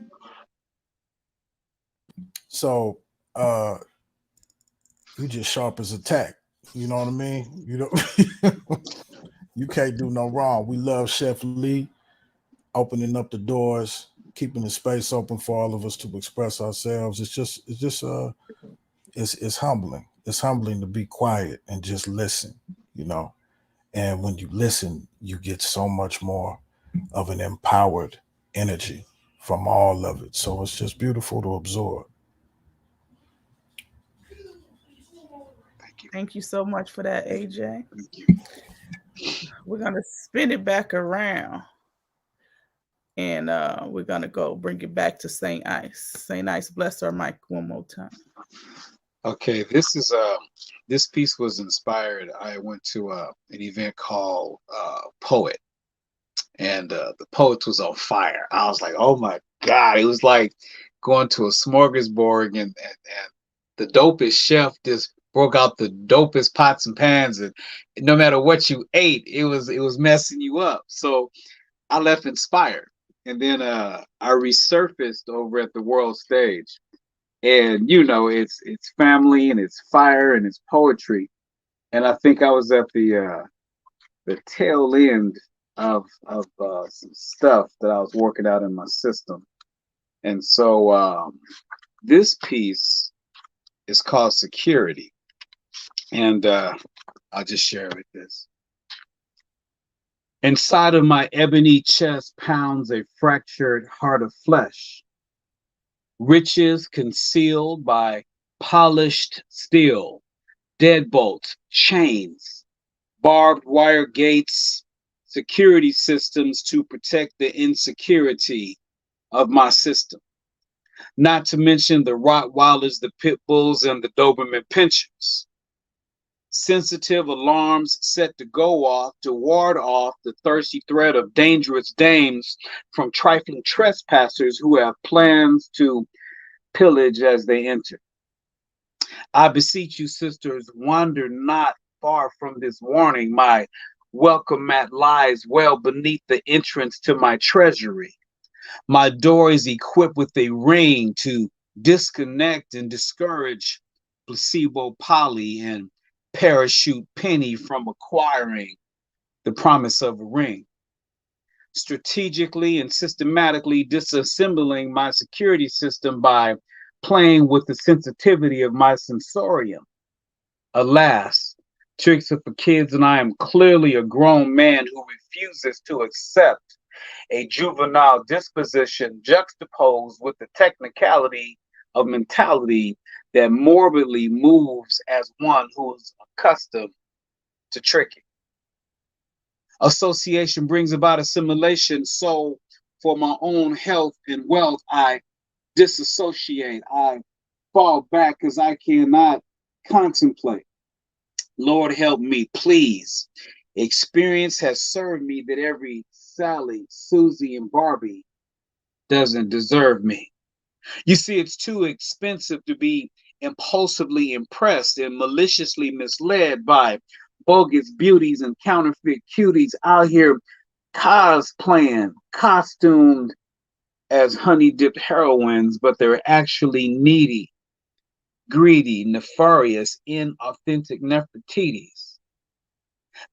So you just sharp as a tack. You know what I mean? You know, you can't do no wrong. We love Chef Lee opening up the doors, keeping the space open for all of us to express ourselves. It's humbling. It's humbling to be quiet and just listen, you know. And when you listen, you get so much more of an empowered energy from all of it. So it's just beautiful to absorb. Thank you. Thank you so much for that, AJ. Thank you. We're gonna spin it back around, and we're gonna go bring it back to Saint Ice. Saint Ice, bless our mic one more time. Okay, this piece was inspired. I went to an event called Poet, and the Poet was on fire. I was like, oh my God. It was like going to a smorgasbord, and the dopest chef just broke out the dopest pots and pans, and no matter what you ate, it was messing you up. So I left inspired. And then I resurfaced over at the world stage. And you know, it's family and it's fire and it's poetry. And I think I was at the tail end of some stuff that I was working out in my system. And so this piece is called Security. And I'll just share with this. Inside of my ebony chest pounds a fractured heart of flesh, riches concealed by polished steel, deadbolts, chains, barbed wire gates, security systems to protect the insecurity of my system. Not to mention the Rottweilers, the Pit Bulls, and the Doberman Pinschers. Sensitive alarms set to go off to ward off the thirsty threat of dangerous dames from trifling trespassers who have plans to pillage as they enter. I beseech you, sisters, wander not far from this warning. My welcome mat lies well beneath the entrance to my treasury. My door is equipped with a ring to disconnect and discourage placebo Polly and parachute Penny from acquiring the promise of a ring. Strategically and systematically disassembling my security system by playing with the sensitivity of my sensorium. Alas, tricks are for kids, and I am clearly a grown man who refuses to accept a juvenile disposition juxtaposed with the technicality of mentality that morbidly moves as one who is accustomed to tricking. Association brings about assimilation, so for my own health and wealth, I disassociate. I fall back because I cannot contemplate. Lord, help me, please. Experience has served me that every Sally, Susie, and Barbie doesn't deserve me. You see, it's too expensive to be impulsively impressed and maliciously misled by bogus beauties and counterfeit cuties out here cosplaying, costumed as honey-dipped heroines, but they're actually needy, greedy, nefarious, inauthentic Nefertiti's.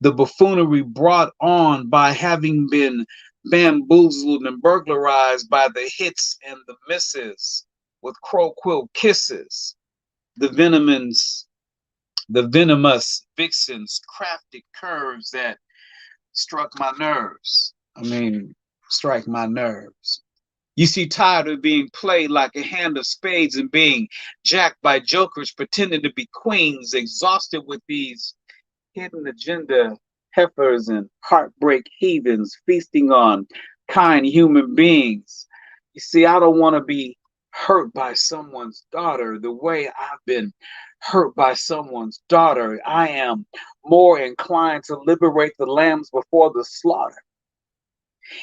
The buffoonery brought on by having been bamboozled and burglarized by the hits and the misses with crow quill kisses. The venomous vixen's crafted curves that struck my nerves. Strike my nerves. You see, tired of being played like a hand of spades and being jacked by jokers pretending to be queens, exhausted with these hidden agenda heifers and heartbreak heathens feasting on kind human beings. You see, I don't want to be hurt by someone's daughter the way I've been hurt by someone's daughter. I am more inclined to liberate the lambs before the slaughter.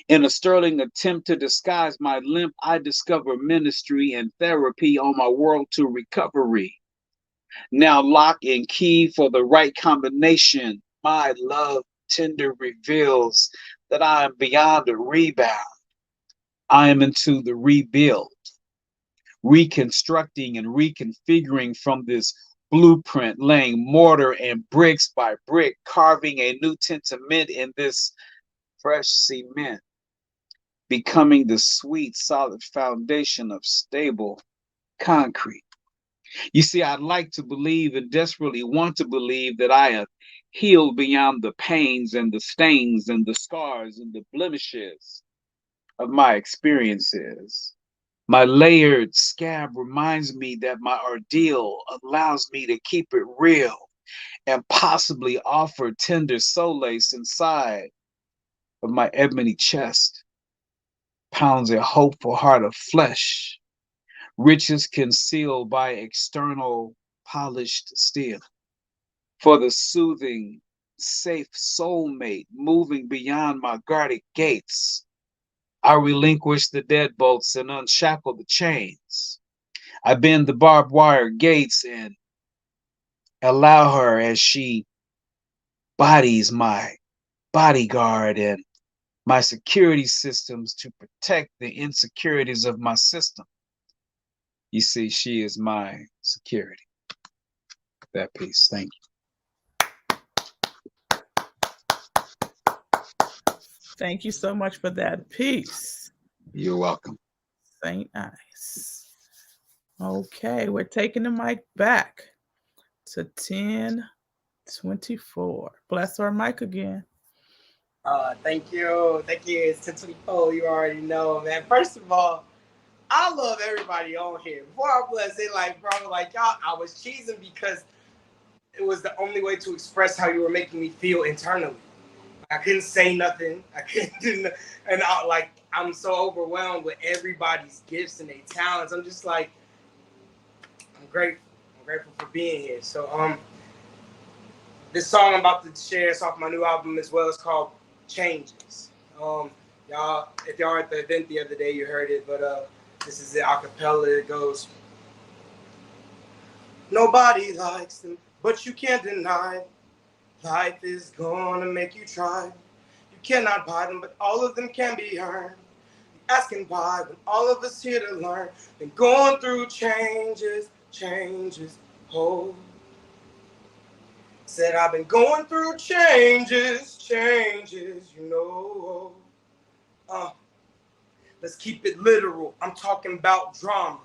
In a sterling attempt to disguise my limp, I discover ministry and therapy on my world to recovery. Now lock and key for the right combination. My love tender reveals that I am beyond a rebound. I am into the rebuild, reconstructing and reconfiguring from this blueprint, laying mortar and bricks by brick, carving a new testament in this fresh cement, becoming the sweet, solid foundation of stable concrete. You see, I'd like to believe and desperately want to believe that I have healed beyond the pains and the stains and the scars and the blemishes of my experiences. My layered scab reminds me that my ordeal allows me to keep it real and possibly offer tender solace inside of my ebony chest. Pounds a hopeful heart of flesh, riches concealed by external polished steel. For the soothing, safe soulmate moving beyond my guarded gates, I relinquish the deadbolts and unshackle the chains. I bend the barbed wire gates and allow her as she bodies my bodyguard and my security systems to protect the insecurities of my system. You see, she is my security. That piece. Thank you. Thank you so much for that piece. You're welcome. Saint Ice. Okay, we're taking the mic back to 1024. Bless our mic again. Thank you. Thank you. It's 1024. You already know, man. First of all, I love everybody on here. Before I bless it, like, bro, like, y'all, I was cheesing because it was the only way to express how you were making me feel internally. I couldn't say nothing. I couldn't do nothing. And I'm so overwhelmed with everybody's gifts and their talents. I'm just like, I'm grateful. I'm grateful for being here. So, this song I'm about to share is off my new album as well. It's called Changes. Y'all, if y'all were at the event the other day, you heard it, but this is it a cappella. It goes, nobody likes them, but you can't deny it. Life is gonna make you try. You cannot buy them, but all of them can be earned. Asking why when all of us here to learn. Been going through changes, oh. Said I've been going through changes, you know. Let's keep it literal. I'm talking about drama,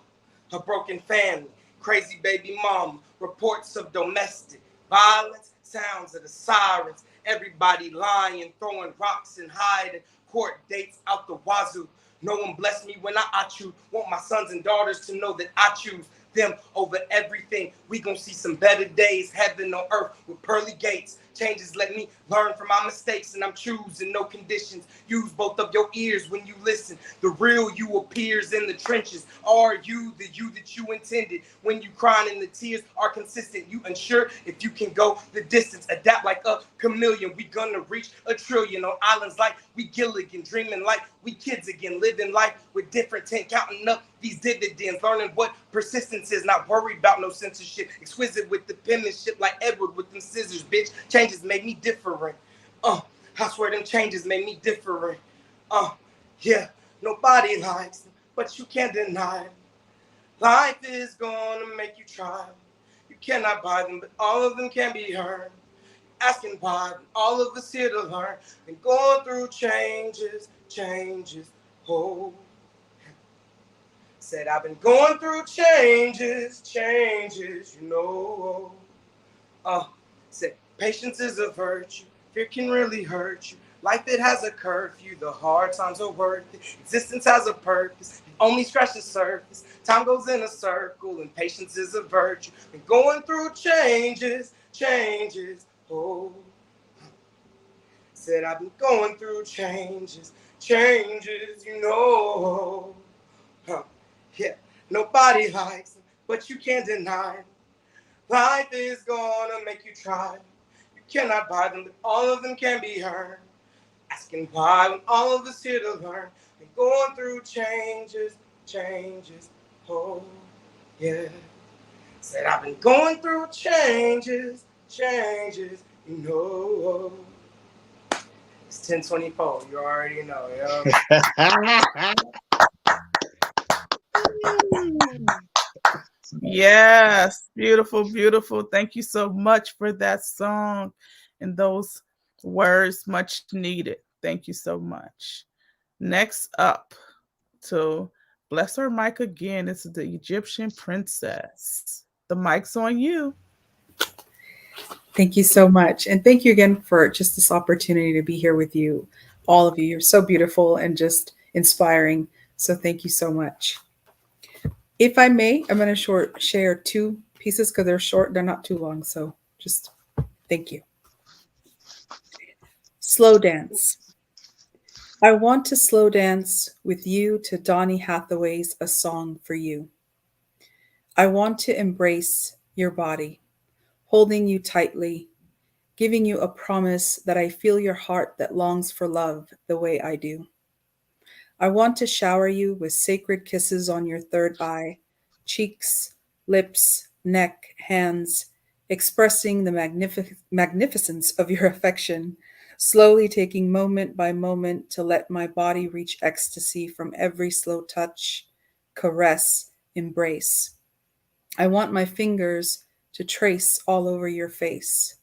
a broken family, crazy baby mama, reports of domestic violence, sounds of the sirens, everybody lying, throwing rocks and hiding, court dates out the wazoo. No one blessed me when I choose. Want my sons and daughters to know that I choose them over everything. We gon' see some better days, heaven on earth with pearly gates. Changes let me learn from my mistakes, and I'm choosing no conditions. Use both of your ears when you listen. The real you appears in the trenches. Are you the you that you intended? When you crying and the tears are consistent, you unsure if you can go the distance. Adapt like a chameleon. We gonna reach a trillion on islands like we Gilligan, dreaming like we kids again, living life with different intent, counting up these dividends, learning what persistence is, not worried about no censorship, exquisite with the penmanship like Edward with them scissors, bitch. Changes made me different. I swear them changes made me different. Yeah, nobody likes them, but you can't deny it. Life is gonna make you try. You cannot buy them, but all of them can be earned. asking why. All of us here to learn. Been going through changes. Oh, said I've been going through changes, you know. Said patience is a virtue. Fear can really hurt you. Life, it has a curfew. The hard times are worth it. Existence has a purpose. You only scratch the surface. Time goes in a circle, and patience is a virtue. Been going through changes. Oh, said I've been going through changes, you know. Yeah, nobody likes them, but you can't deny them. Life is gonna make you try them. You cannot buy them, but all of them can be earned. Asking why when all of us here to learn. Been going through changes. Oh, yeah. Said I've been going through changes, you know. It's 10:24. You already know, yo. Yes, beautiful, beautiful. Thank you so much for that song and those words, much needed. Thank you so much. Next up, to bless her mic again, is the Egyptian princess. The mic's on you. Thank you so much. And thank you again for just this opportunity to be here with you, all of you. You're so beautiful and just inspiring. So thank you so much. If I may, I'm going to share two pieces because they're short. They're not too long. So just thank you. Slow dance. I want to slow dance with you to Donny Hathaway's A Song for You. I want to embrace your body, holding you tightly, giving you a promise that I feel your heart that longs for love the way I do. I want to shower you with sacred kisses on your third eye, cheeks, lips, neck, hands, expressing the magnificence of your affection, slowly taking moment by moment to let my body reach ecstasy from every slow touch, caress, embrace. I want my fingers to trace all over your face,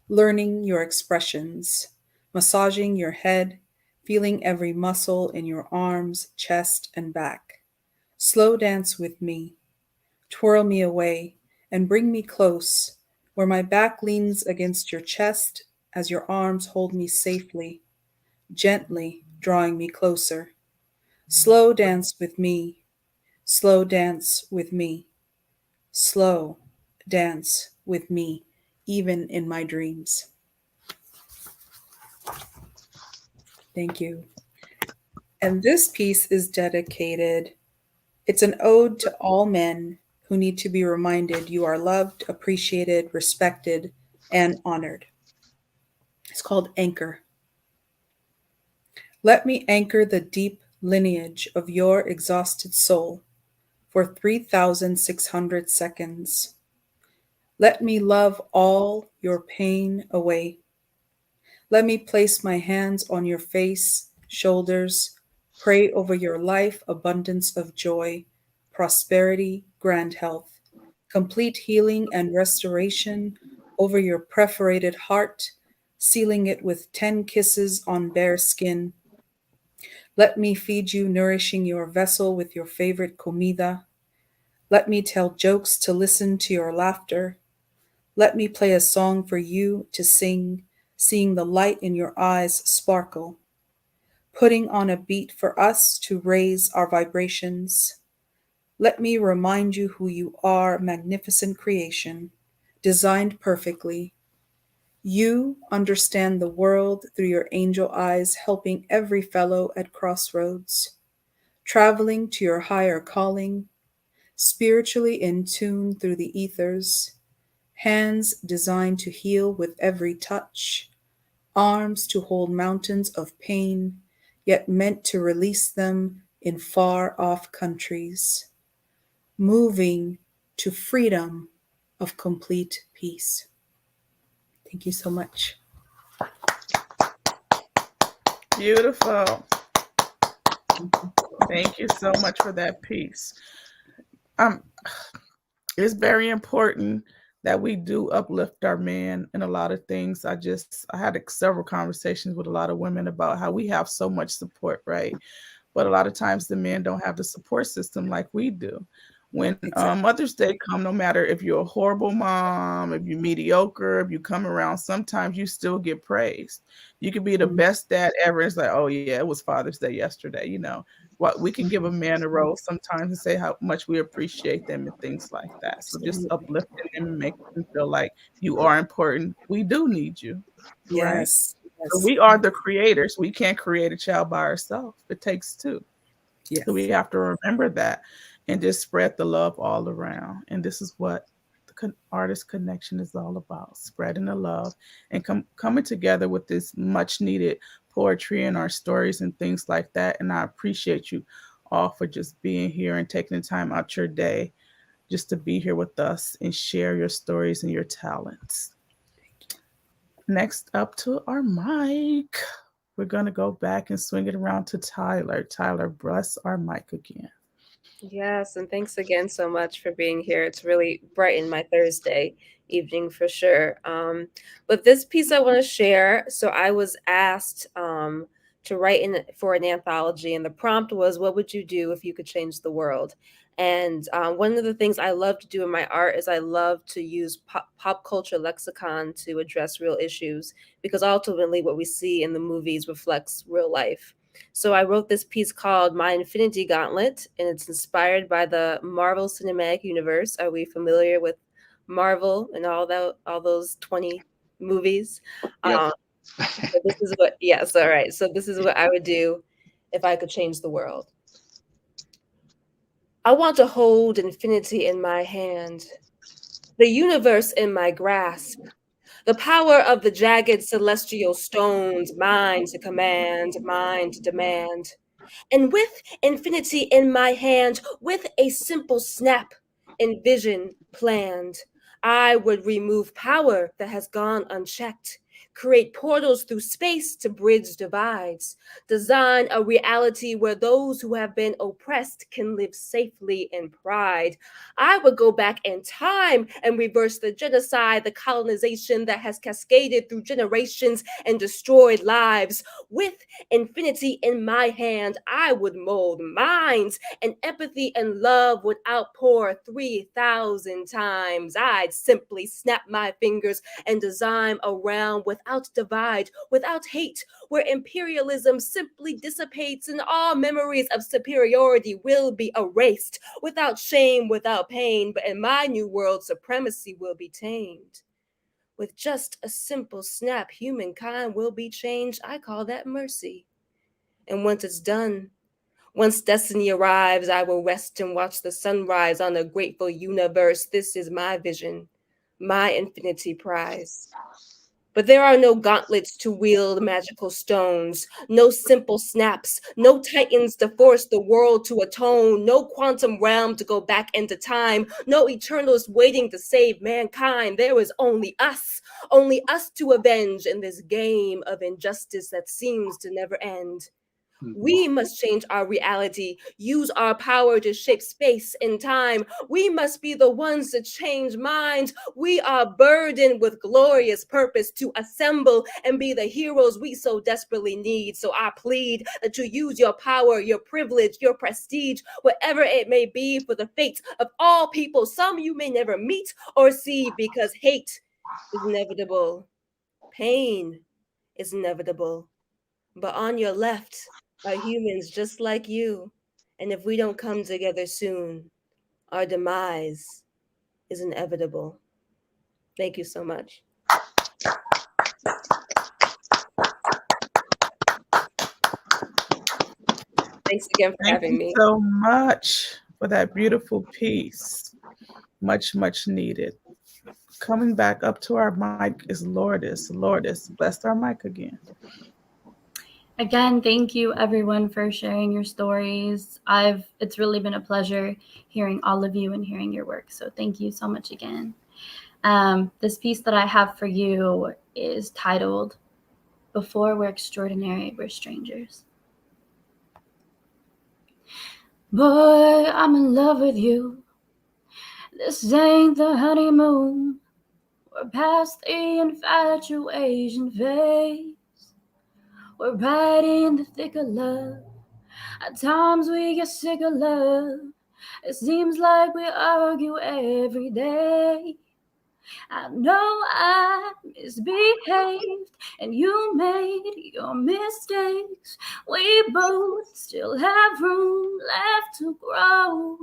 learning your expressions, massaging your head, feeling every muscle in your arms, chest, and back. Slow dance with me. Twirl me away and bring me close, where my back leans against your chest as your arms hold me safely, gently drawing me closer. Slow dance with me. Slow dance with me. Slow dance with me, even in my dreams. Thank you. And this piece is dedicated, it's an ode to all men who need to be reminded you are loved, appreciated, respected, and honored. It's called Anchor. Let me anchor the deep lineage of your exhausted soul for 3,600 seconds. Let me love all your pain away. Let me place my hands on your face, shoulders, pray over your life, abundance of joy, prosperity, grand health, complete healing and restoration over your perforated heart, sealing it with 10 kisses on bare skin. Let me feed you, nourishing your vessel with your favorite comida. Let me tell jokes to listen to your laughter. Let me play a song for you to sing, seeing the light in your eyes sparkle, putting on a beat for us to raise our vibrations. Let me remind you who you are, magnificent creation, designed perfectly. You understand the world through your angel eyes, helping every fellow at crossroads, traveling to your higher calling, spiritually in tune through the ethers, hands designed to heal with every touch, arms to hold mountains of pain, yet meant to release them in far-off countries, moving to freedom of complete peace. Thank you so much. Beautiful. Thank you so much for that piece. It's very important that we do uplift our men in a lot of things. I had several conversations with a lot of women about how we have so much support, right? But a lot of times the men don't have the support system like we do. When Exactly. Mother's Day come, no matter if you're a horrible mom, if you're mediocre, if you come around, sometimes you still get praised. You could be the Mm. best dad ever. It's like, oh yeah, it was Father's Day yesterday. You know, what we can give a man a rose sometimes and say how much we appreciate them and things like that. So just Absolutely. uplifting them and making them feel like you are important. We do need you, right? Yes. So Yes. we are the creators. We can't create a child by ourselves. It takes two. So we Yes. have to remember that and just spread the love all around. And this is what the artist connection is all about: spreading the love and coming together with this much needed poetry and our stories and things like that. And I appreciate you all for just being here and taking the time out your day just to be here with us and share your stories and your talents. Next up to our mic, we're going to go back and swing it around to Tyler. Tyler, bless our mic again. Yes, and thanks again so much for being here. It's really brightened my Thursday evening for sure. But this piece I want to share. So I was asked to write in for an anthology, and the prompt was, "What would you do if you could change the world?" And one of the things I love to do in my art is I love to use pop culture lexicon to address real issues, because ultimately what we see in the movies reflects real life. So I wrote this piece called My Infinity Gauntlet, and it's inspired by the Marvel Cinematic Universe. Are we familiar with Marvel and all those 20 movies? Yep. So this is what, yes, all right. So this is what I would do if I could change the world. I want to hold infinity in my hand, the universe in my grasp, the power of the jagged celestial stones, mine to command, mine to demand. And with infinity in my hand, with a simple snap and vision planned, I would remove power that has gone unchecked, create portals through space to bridge divides, design a reality where those who have been oppressed can live safely in pride. I would go back in time and reverse the genocide, the colonization that has cascaded through generations and destroyed lives. With infinity in my hand, I would mold minds, and empathy and love would outpour 3,000 times. I'd simply snap my fingers and design a realm without divide, without hate, where imperialism simply dissipates and all memories of superiority will be erased, without shame, without pain. But in my new world, supremacy will be tamed. With just a simple snap, humankind will be changed. I call that mercy. And once it's done, once destiny arrives, I will rest and watch the sunrise on a grateful universe. This is my vision, my infinity prize. But there are no gauntlets to wield magical stones, no simple snaps, no titans to force the world to atone, no quantum realm to go back into time, no eternals waiting to save mankind. There is only us to avenge in this game of injustice that seems to never end. We must change our reality, use our power to shape space and time. We must be the ones to change minds. We are burdened with glorious purpose to assemble and be the heroes we so desperately need. So I plead that you use your power, your privilege, your prestige, whatever it may be, for the fate of all people. Some you may never meet or see, because hate is inevitable, pain is inevitable. But on your left are humans just like you. And if we don't come together soon, our demise is inevitable. Thank you so much. Thanks again for Thank having you me. so much for that beautiful piece. Much, much needed. Coming back up to our mic is Lourdes. Lourdes, bless our mic again. Again, thank you everyone for sharing your stories. It's really been a pleasure hearing all of you and hearing your work. So thank you so much again. This piece that I have for you is titled Before We're Extraordinary, We're Strangers. Boy, I'm in love with you. This ain't the honeymoon. We're past the infatuation phase. We're right in the thick of love. At times we get sick of love. It seems like we argue every day. I know I misbehaved and you made your mistakes. We both still have room left to grow.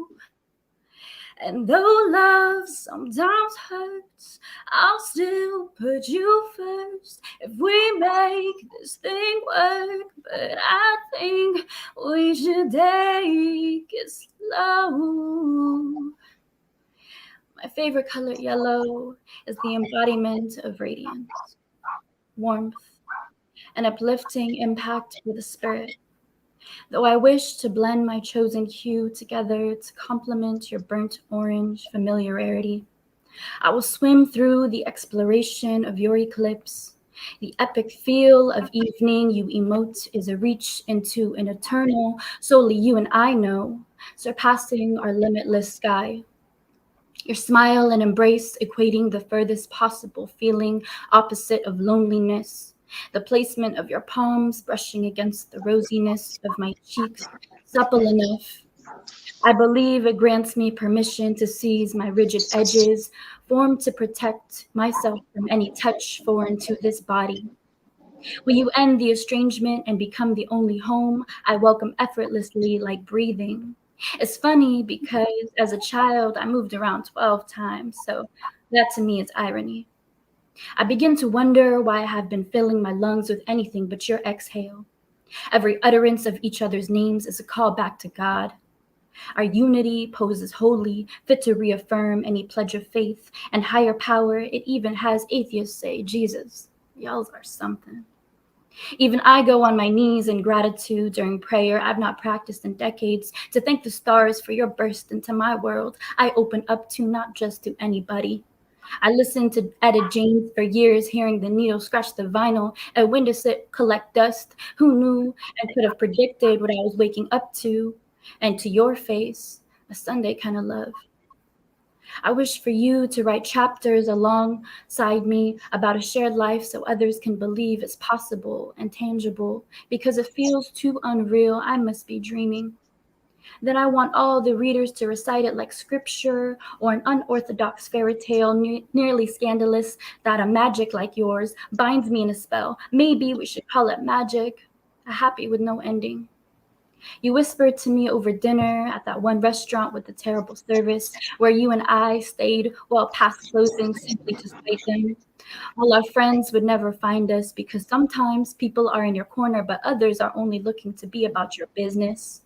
And though love sometimes hurts, I'll still put you first if we make this thing work. But I think we should take it slow. My favorite color, yellow, is the embodiment of radiance, warmth, an uplifting impact for the spirit. Though I wish to blend my chosen hue together to complement your burnt orange familiarity, I will swim through the exploration of your eclipse. The epic feel of evening you emote is a reach into an eternal, solely you and I know, surpassing our limitless sky. Your smile and embrace equating the furthest possible feeling opposite of loneliness. The placement of your palms brushing against the rosiness of my cheeks, supple enough. I believe it grants me permission to seize my rigid edges, formed to protect myself from any touch foreign to this body. Will you end the estrangement and become the only home I welcome effortlessly like breathing? It's funny because as a child, I moved around 12 times, so that to me is irony. I begin to wonder why I have been filling my lungs with anything but your exhale. Every utterance of each other's names is a call back to God. Our unity poses holy, fit to reaffirm any pledge of faith and higher power. It even has atheists say, Jesus, y'all are something. Even I go on my knees in gratitude during prayer I've not practiced in decades to thank the stars for your burst into my world. I open up to not just to anybody. I listened to Etta James for years, hearing the needle scratch the vinyl, a window sit collect dust. Who knew and could have predicted what I was waking up to? And to your face, a Sunday kind of love. I wish for you to write chapters alongside me about a shared life so others can believe it's possible and tangible. Because it feels too unreal, I must be dreaming. Then I want all the readers to recite it like scripture or an unorthodox fairy tale, nearly scandalous, that a magic like yours binds me in a spell. Maybe we should call it magic, a happy with no ending. You whispered to me over dinner at that one restaurant with the terrible service where you and I stayed well past closing simply to spite them. All our friends would never find us because sometimes people are in your corner, but others are only looking to be about your business.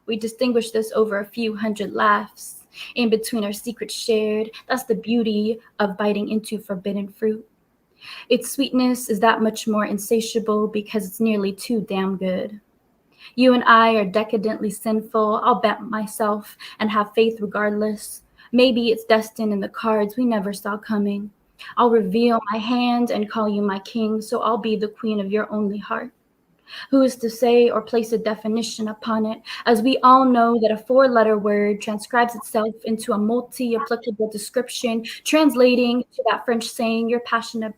We distinguished this over a few hundred laughs in between our secrets shared. That's the beauty of biting into forbidden fruit. Its sweetness is that much more insatiable because it's nearly too damn good. You and I are decadently sinful. I'll bet myself and have faith regardless. Maybe it's destined in the cards we never saw coming. I'll reveal my hand and call you my king, so I'll be the queen of your only heart. Who is to say or place a definition upon it, as we all know that a four-letter word transcribes itself into a multi-applicable description, translating to that French saying you're passionate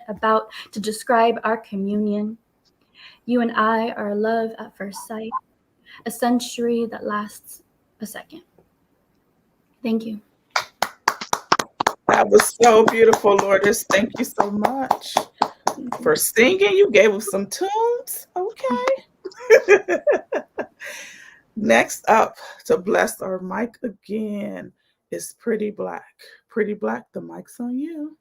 about to describe our communion. You and I are love at first sight, a century that lasts a second. Thank you. That was so beautiful, Lourdes. Thank you so much for singing. You gave us some tunes. Okay. Next up to bless our mic again is Pretty Black. Pretty Black, the mic's on you.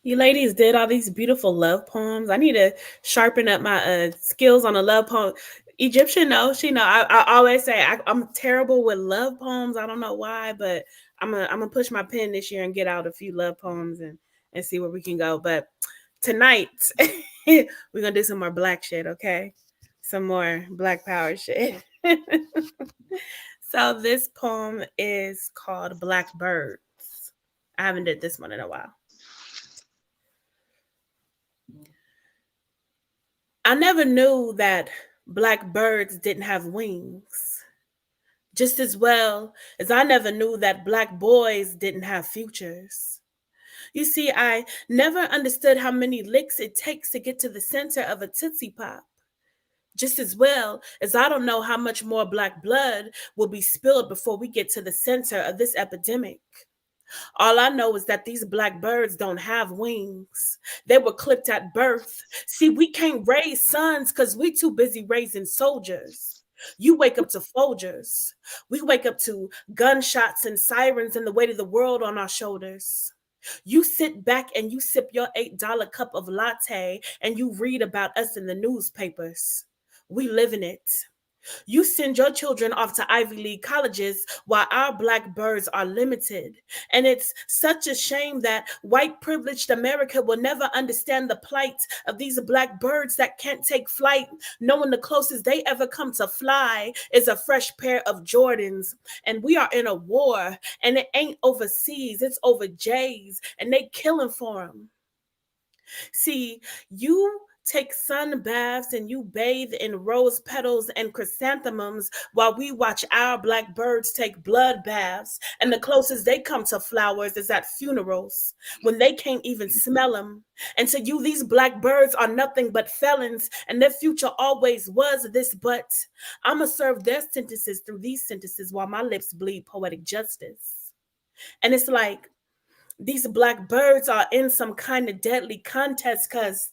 You ladies did all these beautiful love poems. I need to sharpen up my skills on a love poem. Egyptian, no, she know. I always say I'm terrible with love poems. I don't know why, but I'm gonna push my pen this year and get out a few love poems and see where we can go. But tonight we're gonna do some more black shit, okay? Some more black power shit. So this poem is called Black Birds. I haven't did this one in a while. I never knew that black birds didn't have wings. Just as well as I never knew that black boys didn't have futures. You see, I never understood how many licks it takes to get to the center of a Tootsie Pop. Just as well as I don't know how much more black blood will be spilled before we get to the center of this epidemic. All I know is that these black birds don't have wings. They were clipped at birth. See, we can't raise sons because we too busy raising soldiers. You wake up to Folgers. We wake up to gunshots and sirens and the weight of the world on our shoulders. You sit back and you sip your $8 cup of latte and you read about us in the newspapers. We live in it. You send your children off to Ivy League colleges while our black birds are limited. And it's such a shame that white privileged America will never understand the plight of these black birds that can't take flight, knowing the closest they ever come to fly is a fresh pair of Jordans. And we are in a war, and it ain't overseas, it's over J's, and they killing for them. See, you take sun baths and you bathe in rose petals and chrysanthemums while we watch our black birds take blood baths, and the closest they come to flowers is at funerals when they can't even smell them. And to you, these black birds are nothing but felons, and their future always was this, but I'ma serve their sentences through these sentences while my lips bleed poetic justice. And it's like these black birds are in some kind of deadly contest, because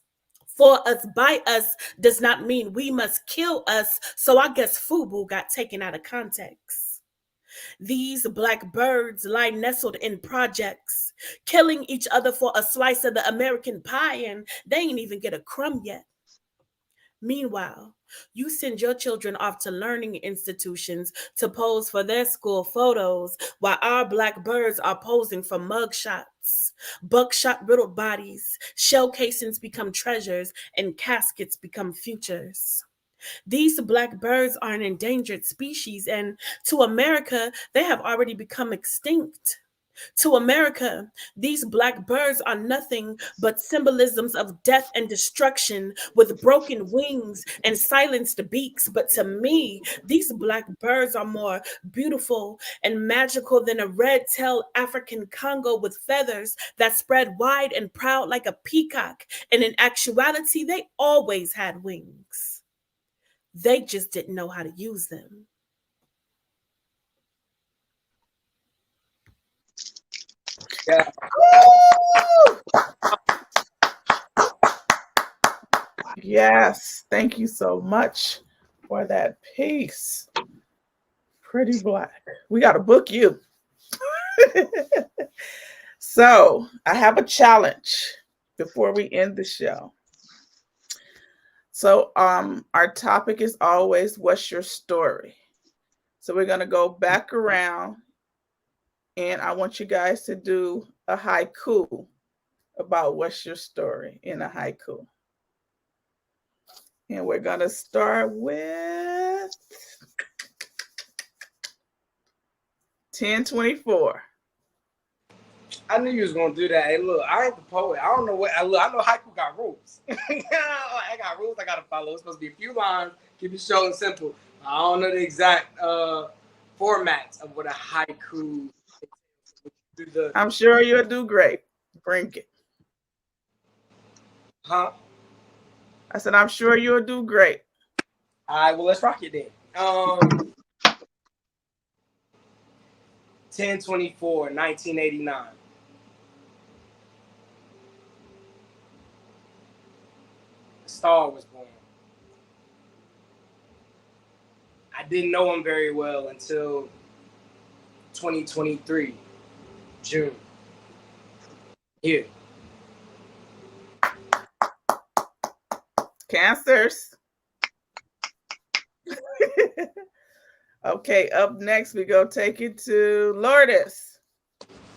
for us, by us does not mean we must kill us. So I guess FUBU got taken out of context. These black birds lie nestled in projects, killing each other for a slice of the American pie, and they ain't even get a crumb yet. Meanwhile, you send your children off to learning institutions to pose for their school photos while our black birds are posing for mugshots. Buckshot riddled bodies, shell casings become treasures, and caskets become futures. These black birds are an endangered species, and to America, they have already become extinct. To America, these black birds are nothing but symbolisms of death and destruction with broken wings and silenced beaks. But to me, these black birds are more beautiful and magical than a red-tailed African Congo with feathers that spread wide and proud like a peacock. And in actuality, they always had wings. They just didn't know how to use them. Yeah. Yes, thank you so much for that piece. Pretty Black. We got to book you. So I have a challenge before we end the show. So our topic is always, what's your story? So we're going to go back around, and I want you guys to do a haiku about what's your story in a haiku. And we're going to start with 1024. I knew you was gonna do that. Hey, look, I ain't the poet. I don't know what. I know haiku got rules. I got rules I gotta follow. It's supposed to be a few lines, keep it short and simple. I don't know the exact formats of what a haiku is. I'm sure you'll do great. Bring it. Huh? I said, I'm sure you'll do great. All right, well, let's rock it then. 10/24, 1989. A star was born. I didn't know him very well until 2023, June. Here. Cancers. Okay, up next, we go take it to Lourdes.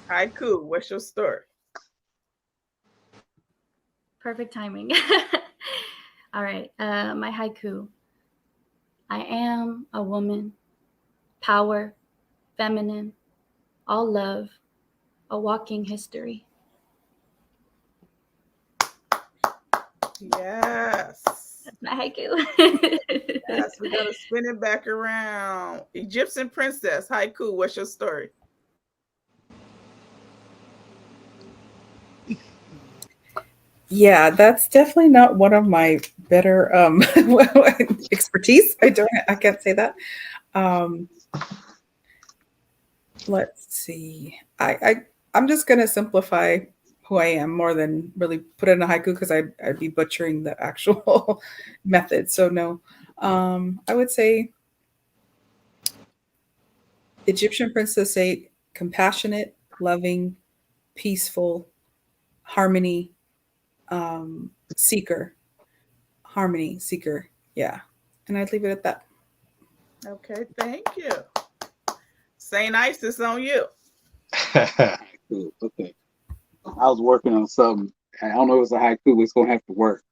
Haiku, what's your story? Perfect timing. All right, my haiku. I am a woman, power, feminine, all love, a walking history. Yes. That's my haiku. Yes, we're gonna spin it back around. Egyptian princess, haiku. What's your story? Yeah, that's definitely not one of my better expertise. I can't say that. Um, let's see. I'm just gonna simplify who I am more than really put in a haiku because I'd be butchering the actual method. So no. I would say Egyptian Princess 8, compassionate, loving, peaceful, harmony, seeker. Harmony, seeker. Yeah. And I'd leave it at that. Okay, thank you. Saint Isis on you. Cool. Okay. I was working on something. I don't know if it's a haiku, but it's gonna have to work.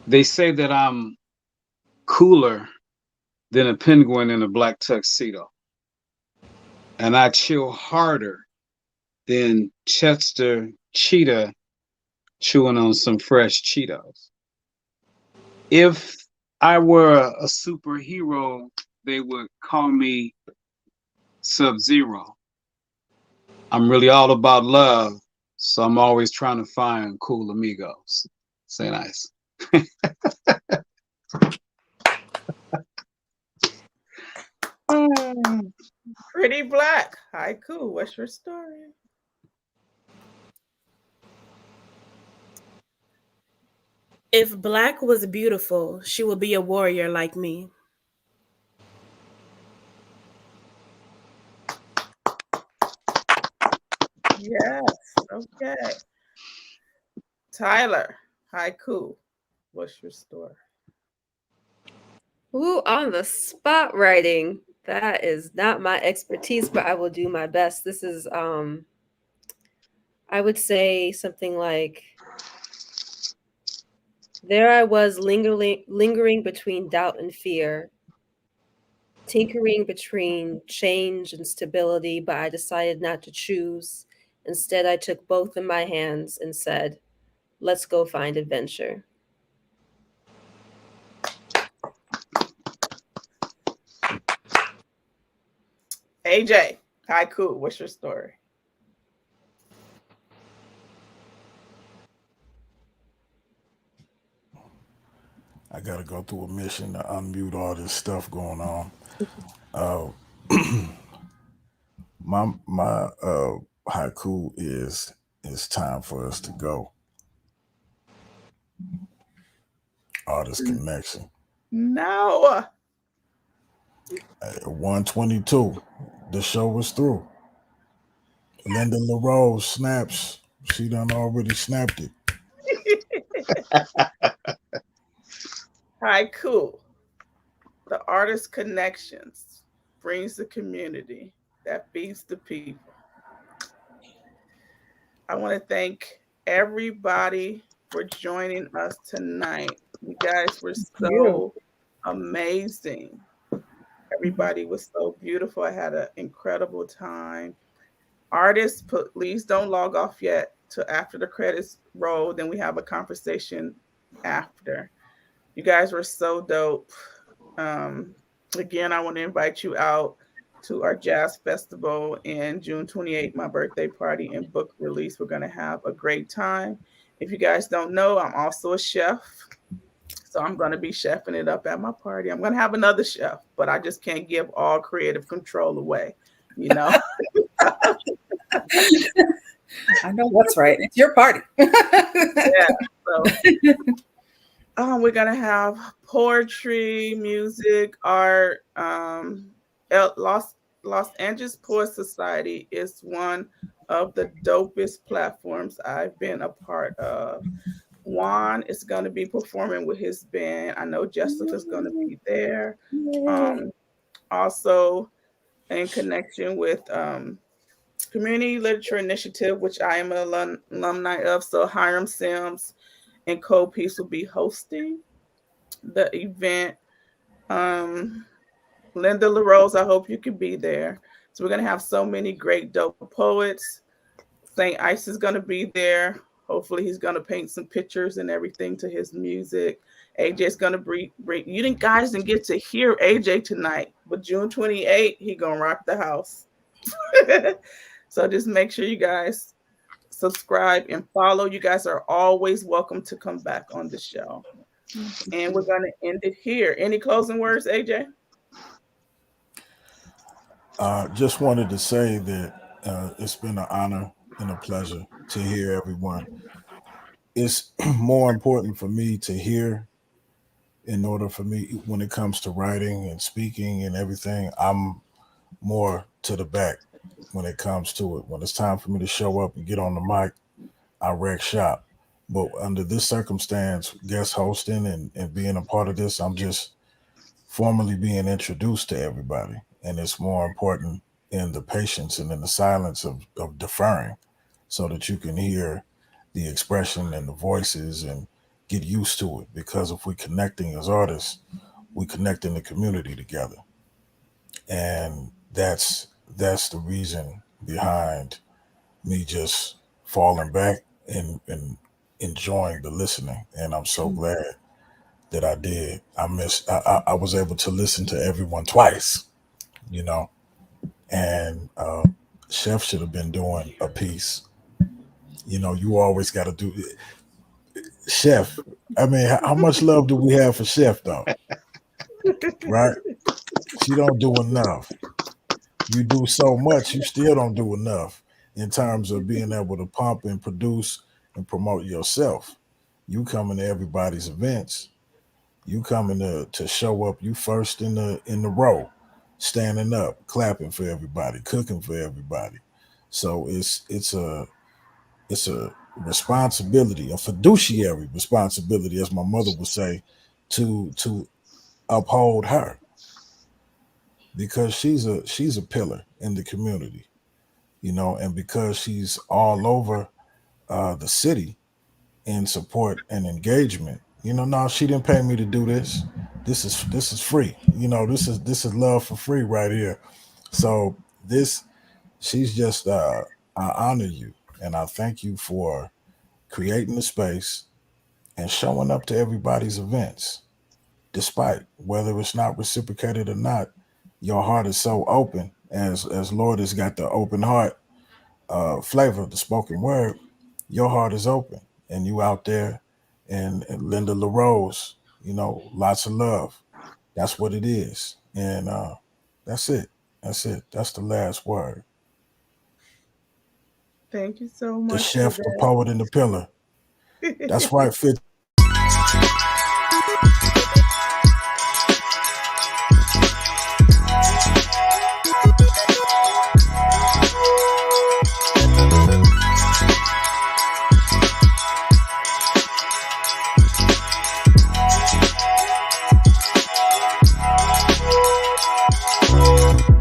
They say that I'm cooler than a penguin in a black tuxedo, and I chill harder than Chester Cheetah chewing on some fresh Cheetos. If I were a superhero, they would call me Sub-Zero. I'm really all about love, so I'm always trying to find cool amigos. Say nice. Pretty Black, haiku. What's your story? If black was beautiful, she would be a warrior like me. Yes. Okay. Tyler, haiku. What's your story? Ooh, on the spot writing. That is not my expertise, but I will do my best. This is I would say something like, there I was lingering between doubt and fear, tinkering between change and stability, but I decided not to choose. Instead, I took both in my hands and said, let's go find adventure. AJ, haiku. What's your story? I gotta go through a mission to unmute all this stuff going on. Uh, my haiku is it's time for us to go. Artist connection. No. 122. The show was through. Linda LaRose snaps. She done already snapped it. Haiku. The artist connections brings the community that feeds the people. I want to thank everybody for joining us tonight. You guys were so amazing. Everybody was so beautiful. I had an incredible time. Artists, please don't log off yet till after the credits roll. Then we have a conversation after. You guys were so dope. Again, I want to invite you out to our jazz festival in June 28th, my birthday party and book release. We're going to have a great time. If you guys don't know, I'm also a chef. So I'm going to be chefing it up at my party. I'm going to have another chef, but I just can't give all creative control away, you know. I know that's right. It's your party. Yeah. So we're gonna have poetry, music, art. Los Angeles Poet Society is one of the dopest platforms I've been a part of. Juan is going to be performing with his band. I know Jessica's going to be there. Also, in connection with Community Literature Initiative, which I am an alumni of. So Hiram Sims and Cole Peace will be hosting the event. Linda LaRose, I hope you can be there. So we're going to have so many great dope poets. St. Ice is going to be there Hopefully, he's gonna paint some pictures and everything to his music. AJ's gonna bring you didn't guys didn't get to hear AJ tonight, but June 28th, he gonna rock the house. So just make sure you guys subscribe and follow. You guys are always welcome to come back on the show. And we're gonna end it here. Any closing words, AJ? Just wanted to say that it's been an honor and a pleasure to hear everyone. It's more important for me to hear in order for me when it comes to writing and speaking and everything. I'm more to the back when it comes to it. When it's time for me to show up and get on the mic, I wreck shop. But under this circumstance, guest hosting and being a part of this, I'm just formally being introduced to everybody. And it's more important in the patience and in the silence of deferring so that you can hear the expression and the voices and get used to it. Because if we're connecting as artists, we connect in the community together. And that's the reason behind me just falling back and enjoying the listening. And I'm so glad that I did. I was able to listen to everyone twice, you know, and Chef should have been doing a piece. You know, you always got to do Chef. I mean, how much love do we have for Chef though? Right? She don't do enough. You do so much, you still don't do enough in terms of being able to pump and produce and promote yourself. You coming to everybody's events, you coming to show up, you first in the row, standing up, clapping for everybody, cooking for everybody. So it's a responsibility, a fiduciary responsibility, as my mother would say, to uphold her because she's a pillar in the community, you know, and because she's all over the city in support and engagement. You know, no, she didn't pay me to do this. This is free. You know, this is love for free right here. So this she's just I honor you and I thank you for creating the space and showing up to everybody's events, despite whether it's not reciprocated or not. Your heart is so open, as Lord has got the open heart flavor, the spoken word. Your heart is open, and you out there, and Linda LaRose, you know, lots of love. That's what it is, and that's it. That's it. That's the last word. Thank you so The much, chef, the poet, and the pillar. AJ. That's right, Fitz.